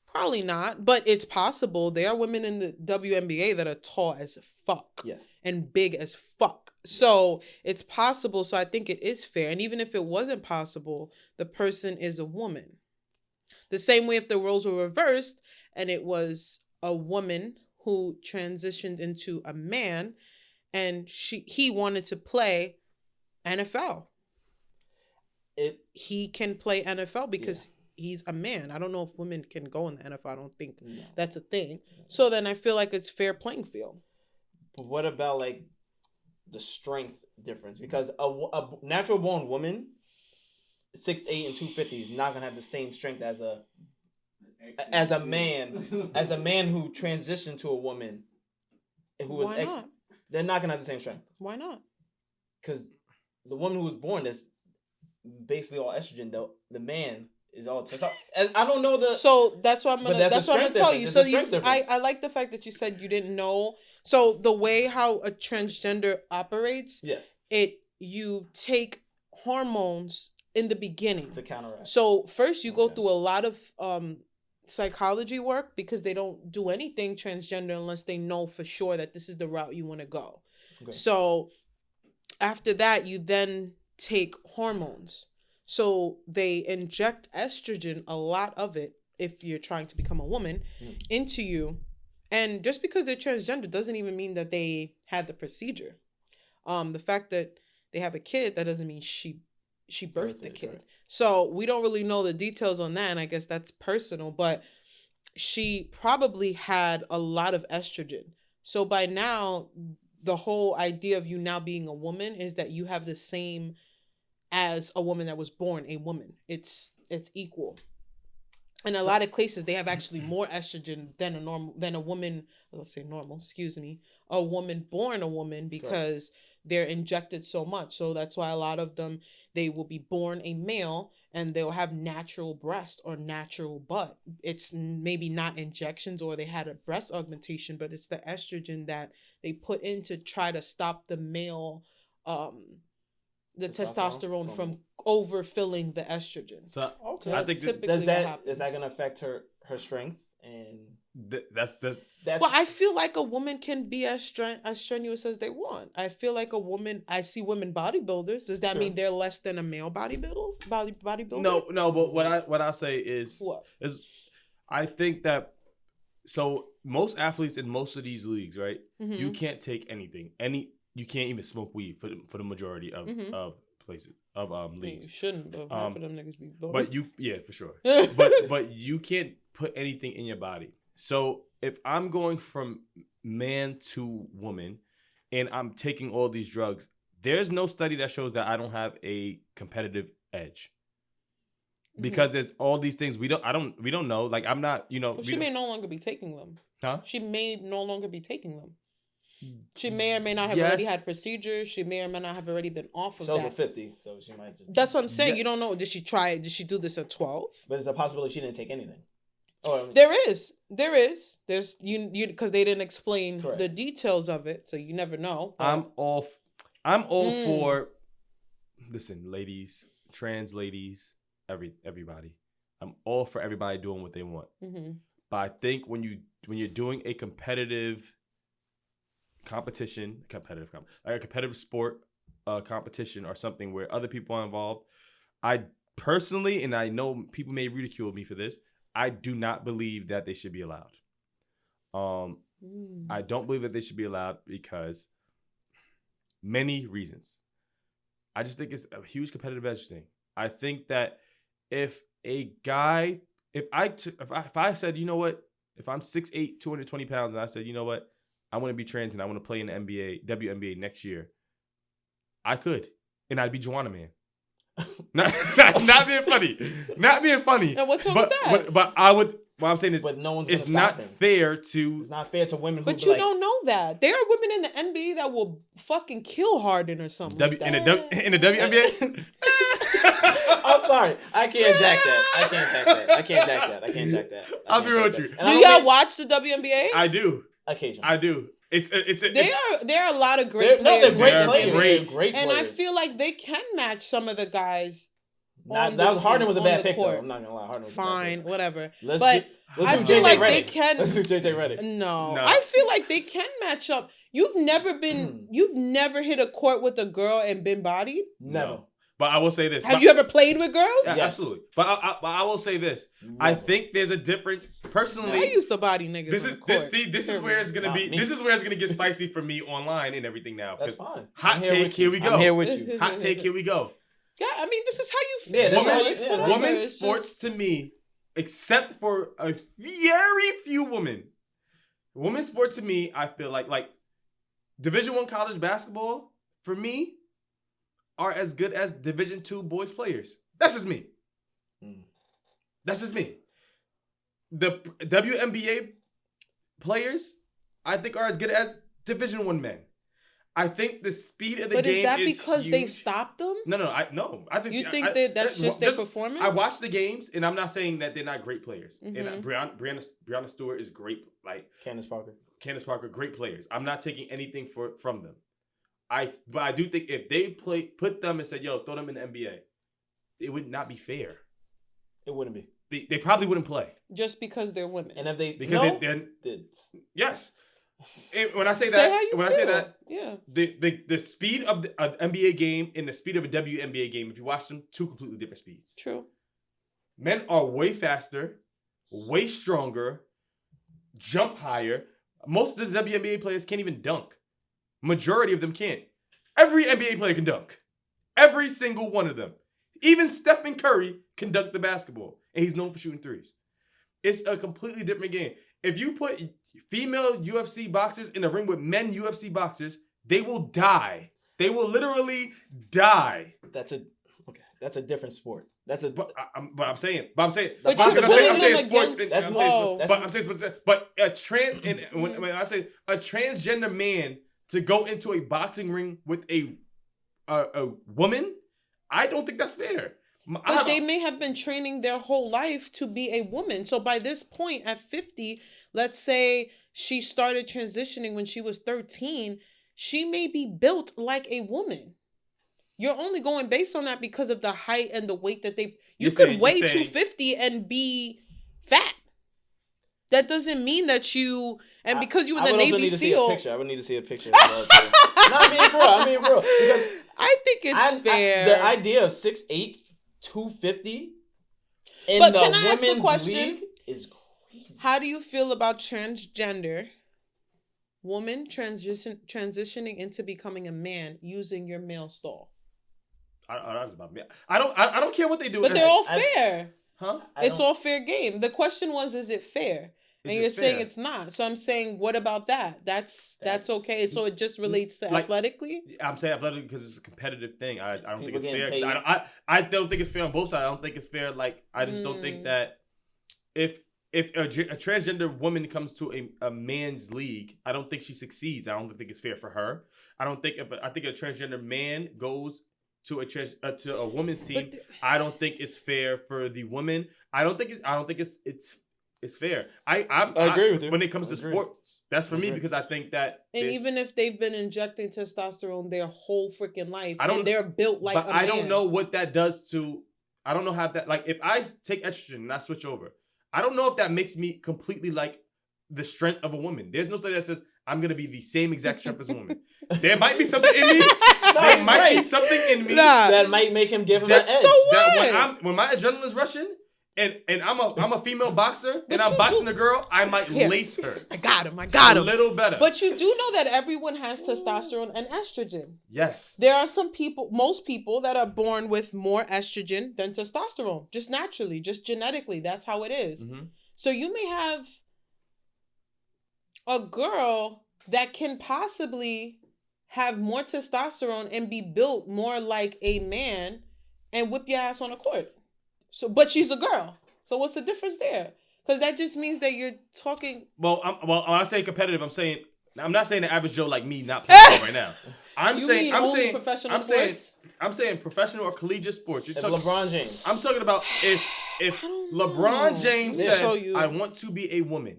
[SPEAKER 3] Probably not, but it's possible. There are women in the WNBA that are tall as fuck.
[SPEAKER 2] Yes.
[SPEAKER 3] And big as fuck. So it's possible. So I think it is fair. And even if it wasn't possible, the person is a woman. The same way if the roles were reversed and it was a woman who transitioned into a man and he wanted to play NFL. He can play NFL because he's a man. I don't know if women can go in the NFL. I don't think that's a thing. So then I feel like it's fair playing field.
[SPEAKER 2] But what about like the strength difference? Because a natural born woman, 6'8" and 250 is not gonna have the same strength as a man who transitioned to a woman who was they're not gonna have the same strength.
[SPEAKER 3] Why not?
[SPEAKER 2] Because the woman who was born is basically all estrogen, though the man is all testosterone. I don't know the.
[SPEAKER 3] So that's what I'm gonna tell you. So I like the fact that you said you didn't know. So the way how a transgender operates, you take hormones in the beginning
[SPEAKER 2] to counteract.
[SPEAKER 3] So first you go through a lot of psychology work, because they don't do anything transgender unless they know for sure that this is the route you want to go. Okay. So after that, you then take hormones. So they inject estrogen, a lot of it, if you're trying to become a woman, into you. And just because they're transgender doesn't even mean that they had the procedure. The fact that they have a kid, that doesn't mean she birthed the kid. Right. So we don't really know the details on that, and I guess that's personal, but she probably had a lot of estrogen. So by now, the whole idea of you now being a woman is that you have the same as a woman that was born a woman. It's equal. In a lot of cases, they have actually more estrogen than a woman. Let's say normal. Excuse me. A woman born a woman because they're injected so much. So that's why a lot of them, they will be born a male and they'll have natural breast or natural butt. It's maybe not injections or they had a breast augmentation, but it's the estrogen that they put in to try to stop the male, the testosterone from overfilling the estrogen.
[SPEAKER 1] So
[SPEAKER 2] okay,
[SPEAKER 1] I think
[SPEAKER 2] is that going to affect her strength and
[SPEAKER 1] that's
[SPEAKER 3] well, I feel like a woman can be as strenuous as they want. I feel like a woman. I see women bodybuilders. Does that mean they're less than a male bodybuilder?
[SPEAKER 1] No. But what I say is I think that most athletes in most of these leagues, right? Mm-hmm. You can't take anything. You can't even smoke weed for the majority of places of leagues.
[SPEAKER 3] You shouldn't, but half of them niggas be bored.
[SPEAKER 1] But for sure. but you can't put anything in your body. So if I'm going from man to woman and I'm taking all these drugs, there's no study that shows that I don't have a competitive edge. Because there's all these things we don't know. Like I'm not,
[SPEAKER 3] Well, she may no longer be taking them.
[SPEAKER 1] Huh?
[SPEAKER 3] She may no longer be taking them. She may or may not have already had procedures. She may or may not have already been off of that.
[SPEAKER 2] She's also 50, so she might just...
[SPEAKER 3] That's what I'm saying. You don't know. Did she try it? Did she do this at 12?
[SPEAKER 2] But it's a possibility she didn't take anything. Oh, I mean,
[SPEAKER 3] There is. There's you because they didn't explain the details of it, so you never know.
[SPEAKER 1] I'm all for. Listen, ladies, trans ladies, everybody. I'm all for everybody doing what they want. Mm-hmm. But I think when you're doing a competitive sport competition or something where other people are involved, I personally, and I know people may ridicule me for this, I do not believe that they should be allowed. I don't believe that they should be allowed because many reasons. I just think it's a huge competitive edge thing. I think that if I said, you know what, if I'm 6'8", 220 pounds, and I said, you know what, I want to be trans and I want to play in the NBA, WNBA next year, I could, and I'd be Juana Man. Not being funny. Not being funny.
[SPEAKER 3] And what's wrong with that?
[SPEAKER 1] But I would. What I'm saying is,
[SPEAKER 2] but no one's
[SPEAKER 1] it's not fair to.
[SPEAKER 2] It's not fair to women.
[SPEAKER 3] But you don't know that there are women in the NBA that will fucking kill Harden or something.
[SPEAKER 1] In the WNBA.
[SPEAKER 2] I'm sorry, I can't jack that.
[SPEAKER 1] I'll be real with you.
[SPEAKER 3] Do y'all watch the WNBA?
[SPEAKER 1] I do.
[SPEAKER 2] Occasionally.
[SPEAKER 1] I do.
[SPEAKER 3] There are a lot of great players.
[SPEAKER 2] They're great players.
[SPEAKER 3] And I feel like they can match some of the guys.
[SPEAKER 2] Harden was a bad pick though. I'm not gonna lie. Harden was
[SPEAKER 3] fine, whatever.
[SPEAKER 2] Let's
[SPEAKER 3] I
[SPEAKER 2] do
[SPEAKER 3] feel like
[SPEAKER 2] Reddick.
[SPEAKER 3] they can.
[SPEAKER 2] Let's do JJ Reddick.
[SPEAKER 3] No, I feel like they can match up. You've never hit a court with a girl and been bodied?
[SPEAKER 1] No. But I will say this.
[SPEAKER 3] Have you ever played with girls?
[SPEAKER 1] Yeah, yes. Absolutely. But I will say this. Never. I think there's a difference. Personally,
[SPEAKER 3] I used to body niggas.
[SPEAKER 1] This is where it's gonna be. This is where it's gonna get spicy for me online and everything now.
[SPEAKER 2] That's fine.
[SPEAKER 1] Hot take, here we go.
[SPEAKER 2] I'm here with you.
[SPEAKER 1] Hot take, here we go.
[SPEAKER 3] Yeah, I mean, this is how you feel.
[SPEAKER 1] Women's sports to me, except for a very few women, women's sports to me, I feel like Division I college basketball for me are as good as Division II boys players. That's just me. That's just me. The WNBA players, I think, are as good as Division I men. I think the speed of the game is
[SPEAKER 3] But is that because
[SPEAKER 1] huge.
[SPEAKER 3] they stopped them?
[SPEAKER 1] No. I think
[SPEAKER 3] you think that's just their performance.
[SPEAKER 1] I watch the games, and I'm not saying that they're not great players. Mm-hmm. And Brianna Stewart is great. Like
[SPEAKER 2] Candace
[SPEAKER 1] Parker, great players. I'm not taking anything from them. But I do think if they put them and said, "Yo, throw them in the NBA," it would not be fair.
[SPEAKER 2] It wouldn't be.
[SPEAKER 1] They probably wouldn't play
[SPEAKER 3] just because they're women.
[SPEAKER 2] And if they
[SPEAKER 1] yes. When I say that,
[SPEAKER 3] yeah,
[SPEAKER 1] the speed of an NBA game and the speed of a WNBA game, if you watch them, two completely different speeds.
[SPEAKER 3] True.
[SPEAKER 1] Men are way faster, way stronger, jump higher. Most of the WNBA players can't even dunk. Majority of them can't. Every NBA player can dunk. Every single one of them. Even Stephen Curry can dunk the basketball, and he's known for shooting threes. It's a completely different game. if you put female UFC boxers in a ring with men UFC boxers, they will die. They will literally die.
[SPEAKER 2] That's a different sport. But
[SPEAKER 1] I'm saying
[SPEAKER 3] But a trans and when I say a transgender man to go into a boxing ring with a woman, I don't think that's fair. But they may have been training their whole life to be a woman. So by this point at 50, let's say she started transitioning when she was 13, she may be built like a woman. You're only going based on that because of the height and the weight that you could weigh 250 and be fat. That doesn't mean that because you in the Navy SEAL.
[SPEAKER 2] I would need to see a picture. No, I mean for real. Because
[SPEAKER 3] I think it's fair.
[SPEAKER 2] The idea of 6'8", 250 in
[SPEAKER 3] but
[SPEAKER 2] the
[SPEAKER 3] can I ask a
[SPEAKER 2] women's
[SPEAKER 3] question?
[SPEAKER 2] league is crazy.
[SPEAKER 3] How do you feel about transgender woman transitioning into becoming a man using your male stall?
[SPEAKER 1] I don't care what they do.
[SPEAKER 3] But they're all fair.
[SPEAKER 1] Huh?
[SPEAKER 3] It's all fair game. The question was, is it fair? And you're saying it's not. So I'm saying, what about that? That's okay. So it just relates to athletically? I'm saying athletically because it's a competitive thing. I don't think it's fair. I don't think it's fair on both sides. I don't think it's fair. Like, I just don't think that if a transgender woman comes to a man's league, I don't think she succeeds. I don't think it's fair for her. I think a transgender man goes to a woman's team, I don't think it's fair for the woman. I don't think it's fair. I agree with you when it comes to sports. That's for me because I think that. And even if they've been injecting testosterone their whole freaking life, and they're built like a man. I don't know what that does to. I don't know how that, like, if I take estrogen and I switch over, I don't know if that makes me completely like the strength of a woman. There's no study that says I'm gonna be the same exact strength as a woman. There might be something in me. There might be something in me
[SPEAKER 2] that might make him give him an edge.
[SPEAKER 3] So what?
[SPEAKER 1] That when my adrenaline's rushing and I'm a female boxer and I'm boxing a girl, I might lace her.
[SPEAKER 3] I got him.
[SPEAKER 1] A little better.
[SPEAKER 3] But you do know that everyone has testosterone and estrogen.
[SPEAKER 1] Yes.
[SPEAKER 3] There are most people that are born with more estrogen than testosterone, just naturally, just genetically. That's how it is. Mm-hmm. So you may have a girl that can possibly have more testosterone and be built more like a man and whip your ass on a court. So, but she's a girl. So what's the difference there? Because that just means that you're talking. Well, when I say competitive, I'm not saying the average Joe like me not playing right now. I'm saying professional or collegiate sports. You're talking
[SPEAKER 2] LeBron James.
[SPEAKER 1] I'm talking about if LeBron James said, I want to be a woman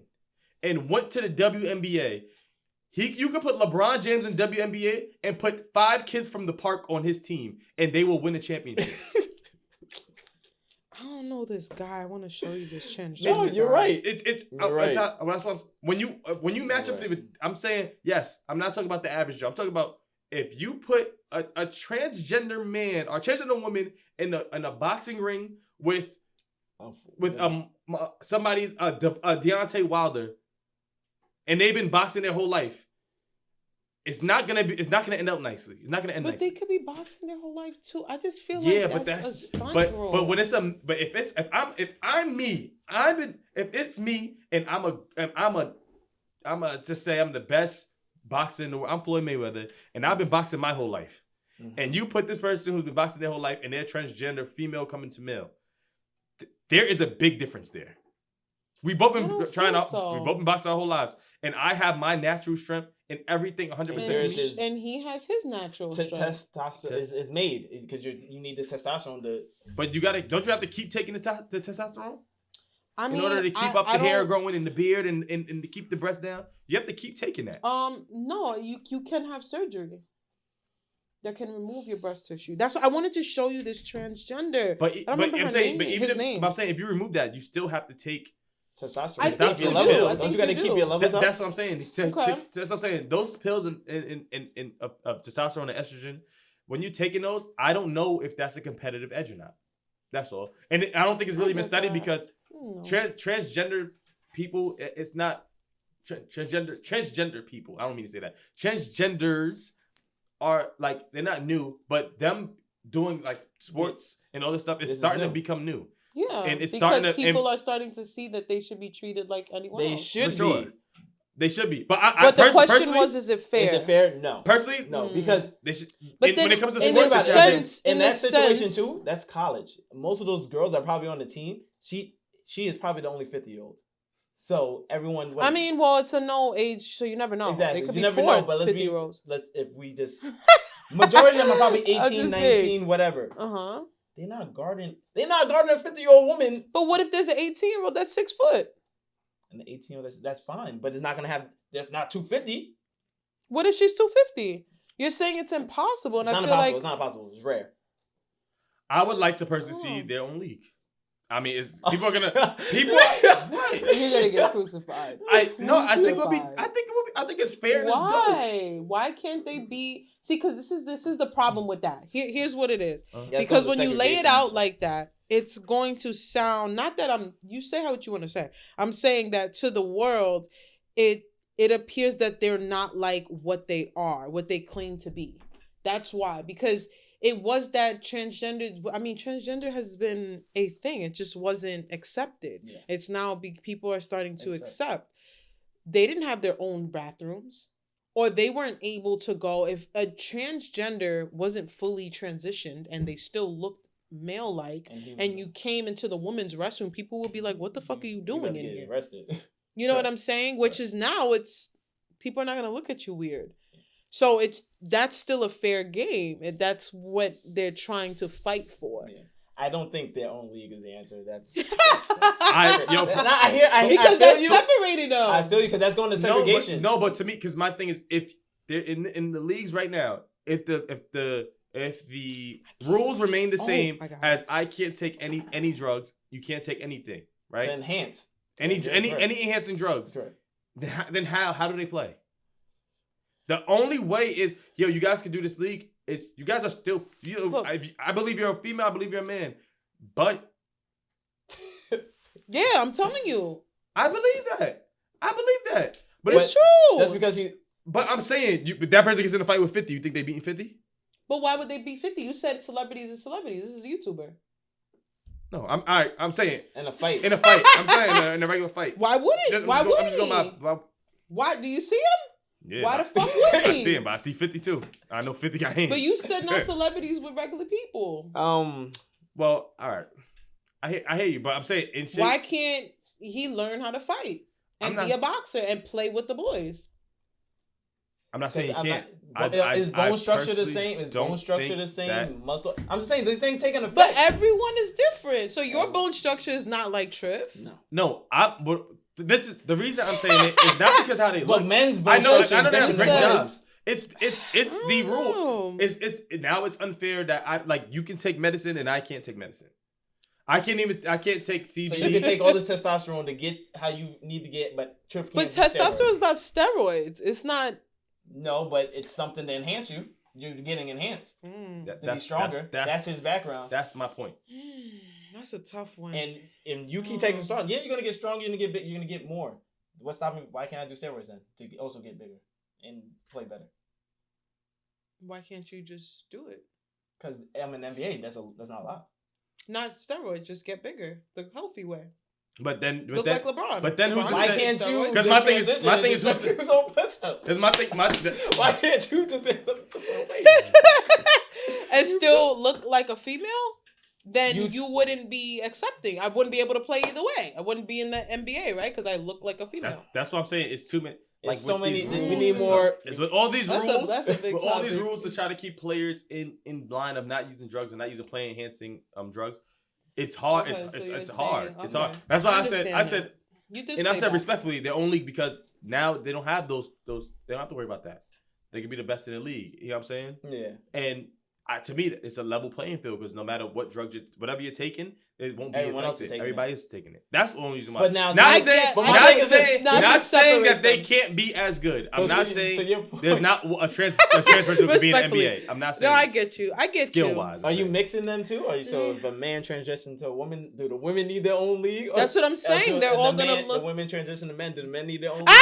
[SPEAKER 1] and went to the WNBA, you could put LeBron James in WNBA and put 5 kids from the park on his team, and they will win a championship. I don't know this guy. I want to show you this transgender.
[SPEAKER 2] No, you're right.
[SPEAKER 1] When you match up with, I'm saying yes. I'm not talking about the average Joe. I'm talking about if you put a transgender man or transgender woman in a boxing ring with somebody Deontay Wilder, and they've been boxing their whole life. It's not gonna end up nicely. It's not gonna end nicely. But they could be boxing their whole life too. I just feel like that's a stunt role. But when it's if it's me and I'm just say I'm the best boxer in the world. I'm Floyd Mayweather and I've been boxing my whole life. Mm-hmm. And you put this person who's been boxing their whole life and they're transgender female coming to male. There is a big difference there. We both been we both been boxing our whole lives, and I have my natural strength and everything 100%. And he has his natural strength.
[SPEAKER 2] Testosterone is made because you need the testosterone to.
[SPEAKER 1] But don't you have to keep taking the testosterone? In order to keep up the hair growing and the beard and to keep the breasts down, you have to keep taking that. No, you can have surgery that can remove your breast tissue. That's what I wanted to show you this transgender. I'm saying if you remove that, you still have to take
[SPEAKER 2] testosterone.
[SPEAKER 3] I think you do.
[SPEAKER 2] Don't you got to keep your levels up?
[SPEAKER 1] That's what I'm saying. That's what I'm saying. Those pills of testosterone and estrogen, when you're taking those, I don't know if that's a competitive edge or not. That's all. And I don't think it's really been studied because transgender people, it's not transgender people. I don't mean to say that. Transgenders are like, they're not new, but them doing like sports and all this stuff is starting to become new.
[SPEAKER 3] Yeah,
[SPEAKER 1] and it's
[SPEAKER 3] because
[SPEAKER 1] starting to,
[SPEAKER 3] people are starting to see that they should be treated like anyone
[SPEAKER 2] They
[SPEAKER 3] else.
[SPEAKER 2] should
[SPEAKER 1] sure.
[SPEAKER 2] be.
[SPEAKER 1] They should be. But
[SPEAKER 3] the question was, is it fair?
[SPEAKER 2] Is it fair? No.
[SPEAKER 1] Personally,
[SPEAKER 2] no, because
[SPEAKER 1] they should.
[SPEAKER 3] But then
[SPEAKER 1] when it comes to
[SPEAKER 3] in
[SPEAKER 1] sports,
[SPEAKER 3] the sense,
[SPEAKER 2] in that situation
[SPEAKER 3] sense,
[SPEAKER 2] too, that's college. Most of those girls are probably on the team. She is probably the only 50-year-old. So everyone.
[SPEAKER 3] I mean, well, it's a no age, so you never know.
[SPEAKER 2] Exactly.
[SPEAKER 3] It could
[SPEAKER 2] you
[SPEAKER 3] be
[SPEAKER 2] never
[SPEAKER 3] 4
[SPEAKER 2] know, but
[SPEAKER 3] 50-year-olds.
[SPEAKER 2] if we just majority of them are probably 18, 19,
[SPEAKER 3] saying.
[SPEAKER 2] whatever.
[SPEAKER 3] Uh-huh.
[SPEAKER 2] They're not guarding a 50-year-old woman.
[SPEAKER 3] But what if there's an 18-year-old that's 6 foot?
[SPEAKER 2] And the 18-year-old, that's fine, but it's not gonna have. That's not 250.
[SPEAKER 3] What if she's 250? You're saying it's impossible, and
[SPEAKER 2] It's
[SPEAKER 3] I
[SPEAKER 2] not
[SPEAKER 3] feel
[SPEAKER 2] impossible.
[SPEAKER 3] like
[SPEAKER 2] It's not impossible. It's rare.
[SPEAKER 1] I would like to personally see
[SPEAKER 3] Oh.
[SPEAKER 1] their own league. I mean, it's, people are gonna what?
[SPEAKER 3] you're gonna get crucified.
[SPEAKER 1] I think it would be. I think it's fair. And it's dope.
[SPEAKER 3] Why? Why can't they be? See, because this is the problem with that. Here's what it is.
[SPEAKER 2] That's
[SPEAKER 3] Because
[SPEAKER 2] called
[SPEAKER 3] when
[SPEAKER 2] the
[SPEAKER 3] you lay it
[SPEAKER 2] segregation
[SPEAKER 3] out
[SPEAKER 2] issue.
[SPEAKER 3] like that, it's going to sound not that you say what you want to say. I'm saying that to the world, it appears that they're not like what they are, what they claim to be. That's why, because it was that transgender has been a thing. It just wasn't accepted.
[SPEAKER 2] Yeah.
[SPEAKER 3] It's now people are starting to accept. They didn't have their own bathrooms, or they weren't able to go. If a transgender wasn't fully transitioned and they still looked male-like, and you came into the women's restroom, people would be like, what the fuck are you doing in here?
[SPEAKER 2] Arrested.
[SPEAKER 3] You know what I'm saying? Which is now people are not going to look at you weird. So that's still a fair game, and that's what they're trying to fight for.
[SPEAKER 2] Yeah. I don't think their own league is the answer. That's
[SPEAKER 1] I
[SPEAKER 3] because
[SPEAKER 2] feel
[SPEAKER 3] they're
[SPEAKER 2] you.
[SPEAKER 3] separating them.
[SPEAKER 2] I feel you because that's going to segregation.
[SPEAKER 1] No, but to me, because my thing is, if they're in the leagues right now, if the rules remain the same as I can't take any drugs, you can't take anything, right?
[SPEAKER 2] To enhance
[SPEAKER 1] any enhancing drugs.
[SPEAKER 2] That's right.
[SPEAKER 1] Then how do they play? The only way is, you guys can do this league. You guys are still, I believe you're a female, I believe you're a man. But
[SPEAKER 3] yeah, I'm telling you.
[SPEAKER 1] I believe that. But
[SPEAKER 3] it's true.
[SPEAKER 2] Just because
[SPEAKER 1] But I'm saying, that person gets in a fight with 50, you think they beating 50?
[SPEAKER 3] But why would they be 50? You said celebrities are celebrities. This is a YouTuber.
[SPEAKER 1] No, I'm saying
[SPEAKER 2] in a fight.
[SPEAKER 1] I'm saying in a regular fight.
[SPEAKER 3] Why wouldn't? Why wouldn't he?
[SPEAKER 1] Why
[SPEAKER 3] do you see him?
[SPEAKER 1] Yeah,
[SPEAKER 3] why the fuck would he?
[SPEAKER 1] I see him, but I see 50 too. I know 50 got hands.
[SPEAKER 3] But you said not celebrities with regular people.
[SPEAKER 1] Well, all right. I hear you, but I'm saying in shape.
[SPEAKER 3] Why can't he learn how to fight and be a boxer and play with the boys?
[SPEAKER 1] I'm not saying he can't.
[SPEAKER 2] Is bone structure the same? Is bone structure the same? Muscle? I'm just saying these things taking effect.
[SPEAKER 3] But everyone is different. So your bone structure is not like Triff.
[SPEAKER 1] No. This is the reason I'm saying it is not because how they look.
[SPEAKER 2] But men's bone structure.
[SPEAKER 1] I know they have great jobs. It's the rule. It's unfair that you can take medicine and I can't take medicine. I can't take CBD.
[SPEAKER 2] So you can take all this testosterone to get how you need to get, but Triff can't.
[SPEAKER 3] But testosterone is not steroids. It's not.
[SPEAKER 2] No, but it's something to enhance you. You're getting enhanced to be stronger. That's his background.
[SPEAKER 1] That's my point.
[SPEAKER 3] That's a tough one.
[SPEAKER 2] And you keep taking strong. Yeah, you're gonna get stronger. You're gonna get big. You're gonna get more. What's stopping me? Why can't I do steroids then to also get bigger and play better?
[SPEAKER 3] Why can't you just do it?
[SPEAKER 2] Because I'm in NBA. That's not a lot.
[SPEAKER 3] Not steroids. Just get bigger the healthy way.
[SPEAKER 1] But then
[SPEAKER 3] look like LeBron.
[SPEAKER 1] But then who's
[SPEAKER 2] why can't you?
[SPEAKER 1] Because my thing is
[SPEAKER 2] who's on push-ups.
[SPEAKER 1] Because my thing.
[SPEAKER 2] Why can't you just
[SPEAKER 3] and still look like a female? Then you wouldn't be accepting. I wouldn't be able to play either way. I wouldn't be in the NBA, right? Because I look like a female.
[SPEAKER 1] That's what I'm saying. It's too many.
[SPEAKER 2] Like so many. We need more.
[SPEAKER 1] It's with all these rules.
[SPEAKER 3] That's a big
[SPEAKER 1] with all these rules to try to keep players in line of not using drugs and not using play enhancing drugs. It's hard.
[SPEAKER 3] Okay,
[SPEAKER 1] it's hard.
[SPEAKER 3] saying,
[SPEAKER 1] It's hard. That's why I said.
[SPEAKER 3] You did.
[SPEAKER 1] And I said respectfully, they're only because now they don't have those. They don't have to worry about that. They can be the best in the league. You know what I'm saying?
[SPEAKER 2] Yeah.
[SPEAKER 1] And to me, it's a level playing field because no matter what drug, whatever you're taking, it won't be
[SPEAKER 2] everyone else
[SPEAKER 1] affected.
[SPEAKER 2] Taking
[SPEAKER 1] Everybody else is taking it. That's the only reason why.
[SPEAKER 2] But now,
[SPEAKER 1] not saying that they can't be as good. I'm not saying there's not a trans person who can be in the NBA. I'm not saying.
[SPEAKER 3] No, I get you.
[SPEAKER 1] Skill wise.
[SPEAKER 2] Are you mixing them too? So if a man transitions to a woman, do the women need their own league?
[SPEAKER 3] That's what I'm saying. They're all gonna look.
[SPEAKER 2] The women transition to men. Do the men need their own league?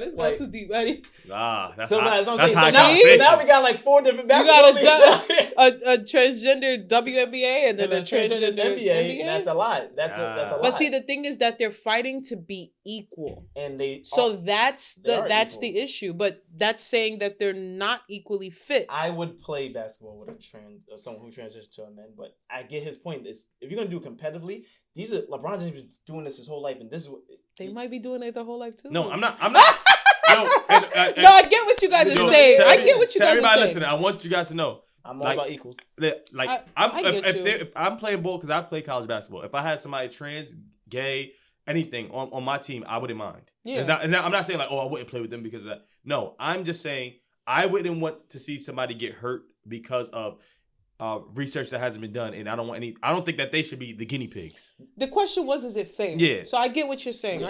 [SPEAKER 3] This not too deep, buddy.
[SPEAKER 1] Nah, that's
[SPEAKER 2] So
[SPEAKER 1] high,
[SPEAKER 2] that's what I'm
[SPEAKER 1] that's
[SPEAKER 2] saying.
[SPEAKER 1] high
[SPEAKER 2] So now
[SPEAKER 1] conversation.
[SPEAKER 2] we got like 4 different
[SPEAKER 3] You
[SPEAKER 2] basketball leagues out
[SPEAKER 3] got
[SPEAKER 2] here.
[SPEAKER 3] a transgender WNBA and then
[SPEAKER 2] And
[SPEAKER 3] a transgender NBA.
[SPEAKER 2] That's a lot. That's a lot.
[SPEAKER 3] But see, the thing is that they're fighting to be equal,
[SPEAKER 2] and they
[SPEAKER 3] that's
[SPEAKER 2] equal.
[SPEAKER 3] the issue. But that's saying that they're not equally fit.
[SPEAKER 2] I would play basketball with someone who transitions to a man, but I get his point. Is if you're gonna do it competitively, LeBron James been doing this his whole life, and this is what
[SPEAKER 3] they might be doing it their whole life too.
[SPEAKER 1] No, I'm not. Yo,
[SPEAKER 3] no, I get what you guys are saying. I get what you guys are saying.
[SPEAKER 1] Everybody listening, I want you guys to know.
[SPEAKER 2] I'm all about equals.
[SPEAKER 1] If I'm playing ball, because I play college basketball. If I had somebody trans, gay, anything on my team, I wouldn't mind.
[SPEAKER 3] Yeah.
[SPEAKER 1] I'm not saying like, I wouldn't play with them because of that. No, I'm just saying I wouldn't want to see somebody get hurt because of research that hasn't been done, and I don't think that they should be the guinea pigs.
[SPEAKER 3] The question was, is it fair?
[SPEAKER 1] Yeah.
[SPEAKER 3] So I get what you're saying.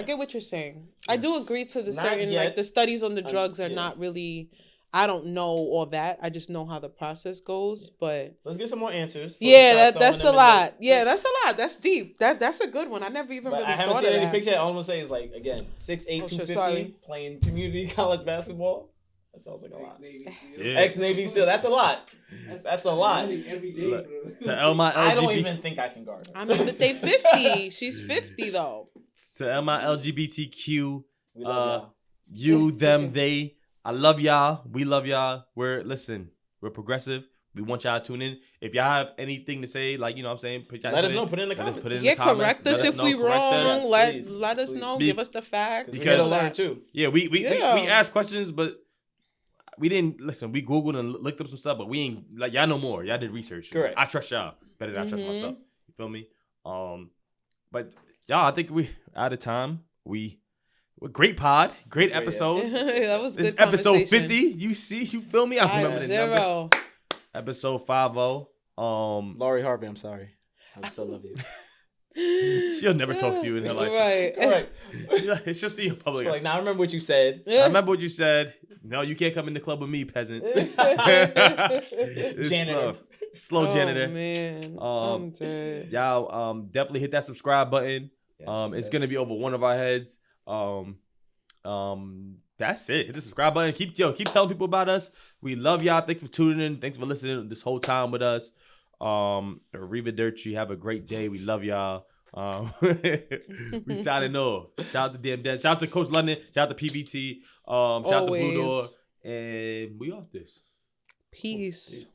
[SPEAKER 3] I do agree to the certain like the studies on the drugs are not really. I don't know all that. I just know how the process goes. But
[SPEAKER 2] let's get some more answers.
[SPEAKER 3] Yeah, that's a lot. Yeah, that's a lot. That's deep. That's a good one. I never even really
[SPEAKER 2] I haven't
[SPEAKER 3] thought
[SPEAKER 2] seen
[SPEAKER 3] of
[SPEAKER 2] any
[SPEAKER 3] that.
[SPEAKER 2] picture. All I'm gonna say is like again, 6'8", 250, playing community college basketball. That sounds like a lot. Ex-Navy SEAL. That's a lot. That's a lot.
[SPEAKER 4] Every day.
[SPEAKER 1] To my
[SPEAKER 2] I don't even think I can guard her.
[SPEAKER 3] I mean, but they 50. She's 50 though.
[SPEAKER 1] To my LGBTQ,
[SPEAKER 2] We love y'all.
[SPEAKER 1] you, them, they. I love y'all. We love y'all. We're progressive. We want y'all to tune in. If y'all have anything to say, like, you know what I'm saying,
[SPEAKER 2] let us know. Put it in the comments.
[SPEAKER 3] Correct us if we wrong. Let us know. Give us the facts.
[SPEAKER 2] Because we gotta learn too.
[SPEAKER 1] Yeah, we asked questions, but we didn't listen. We Googled and looked up some stuff, but we ain't like y'all know more. Y'all did research.
[SPEAKER 2] Correct.
[SPEAKER 1] I trust y'all better than I trust myself. You feel me? But y'all, I think we out of time. Great pod, great episode.
[SPEAKER 3] That was
[SPEAKER 1] this
[SPEAKER 3] good.
[SPEAKER 1] Episode 50. You feel me? I remember the
[SPEAKER 3] 0.
[SPEAKER 1] number. Episode 50.
[SPEAKER 2] Laurie Harvey, I'm sorry. I still love you.
[SPEAKER 1] She'll never talk to you in her life.
[SPEAKER 3] Right.
[SPEAKER 1] She'll see you in public.
[SPEAKER 2] Like, now I remember what you said.
[SPEAKER 1] I remember what you said. No, you can't come in the club with me, peasant.
[SPEAKER 2] Janitor.
[SPEAKER 1] Slow janitor.
[SPEAKER 3] Oh, man. I'm dead.
[SPEAKER 1] Y'all definitely hit that subscribe button.
[SPEAKER 2] Yes,
[SPEAKER 1] it's gonna be over one of our heads. That's it. Hit the subscribe button. Keep telling people about us. We love y'all. Thanks for tuning in. Thanks for listening this whole time with us. Arrivederci. Have a great day. We love y'all. We signing off. Shout out to Damn Dead. Shout out to Coach London. Shout out to PBT. Shout out to Blue Door. And we off this.
[SPEAKER 3] Peace.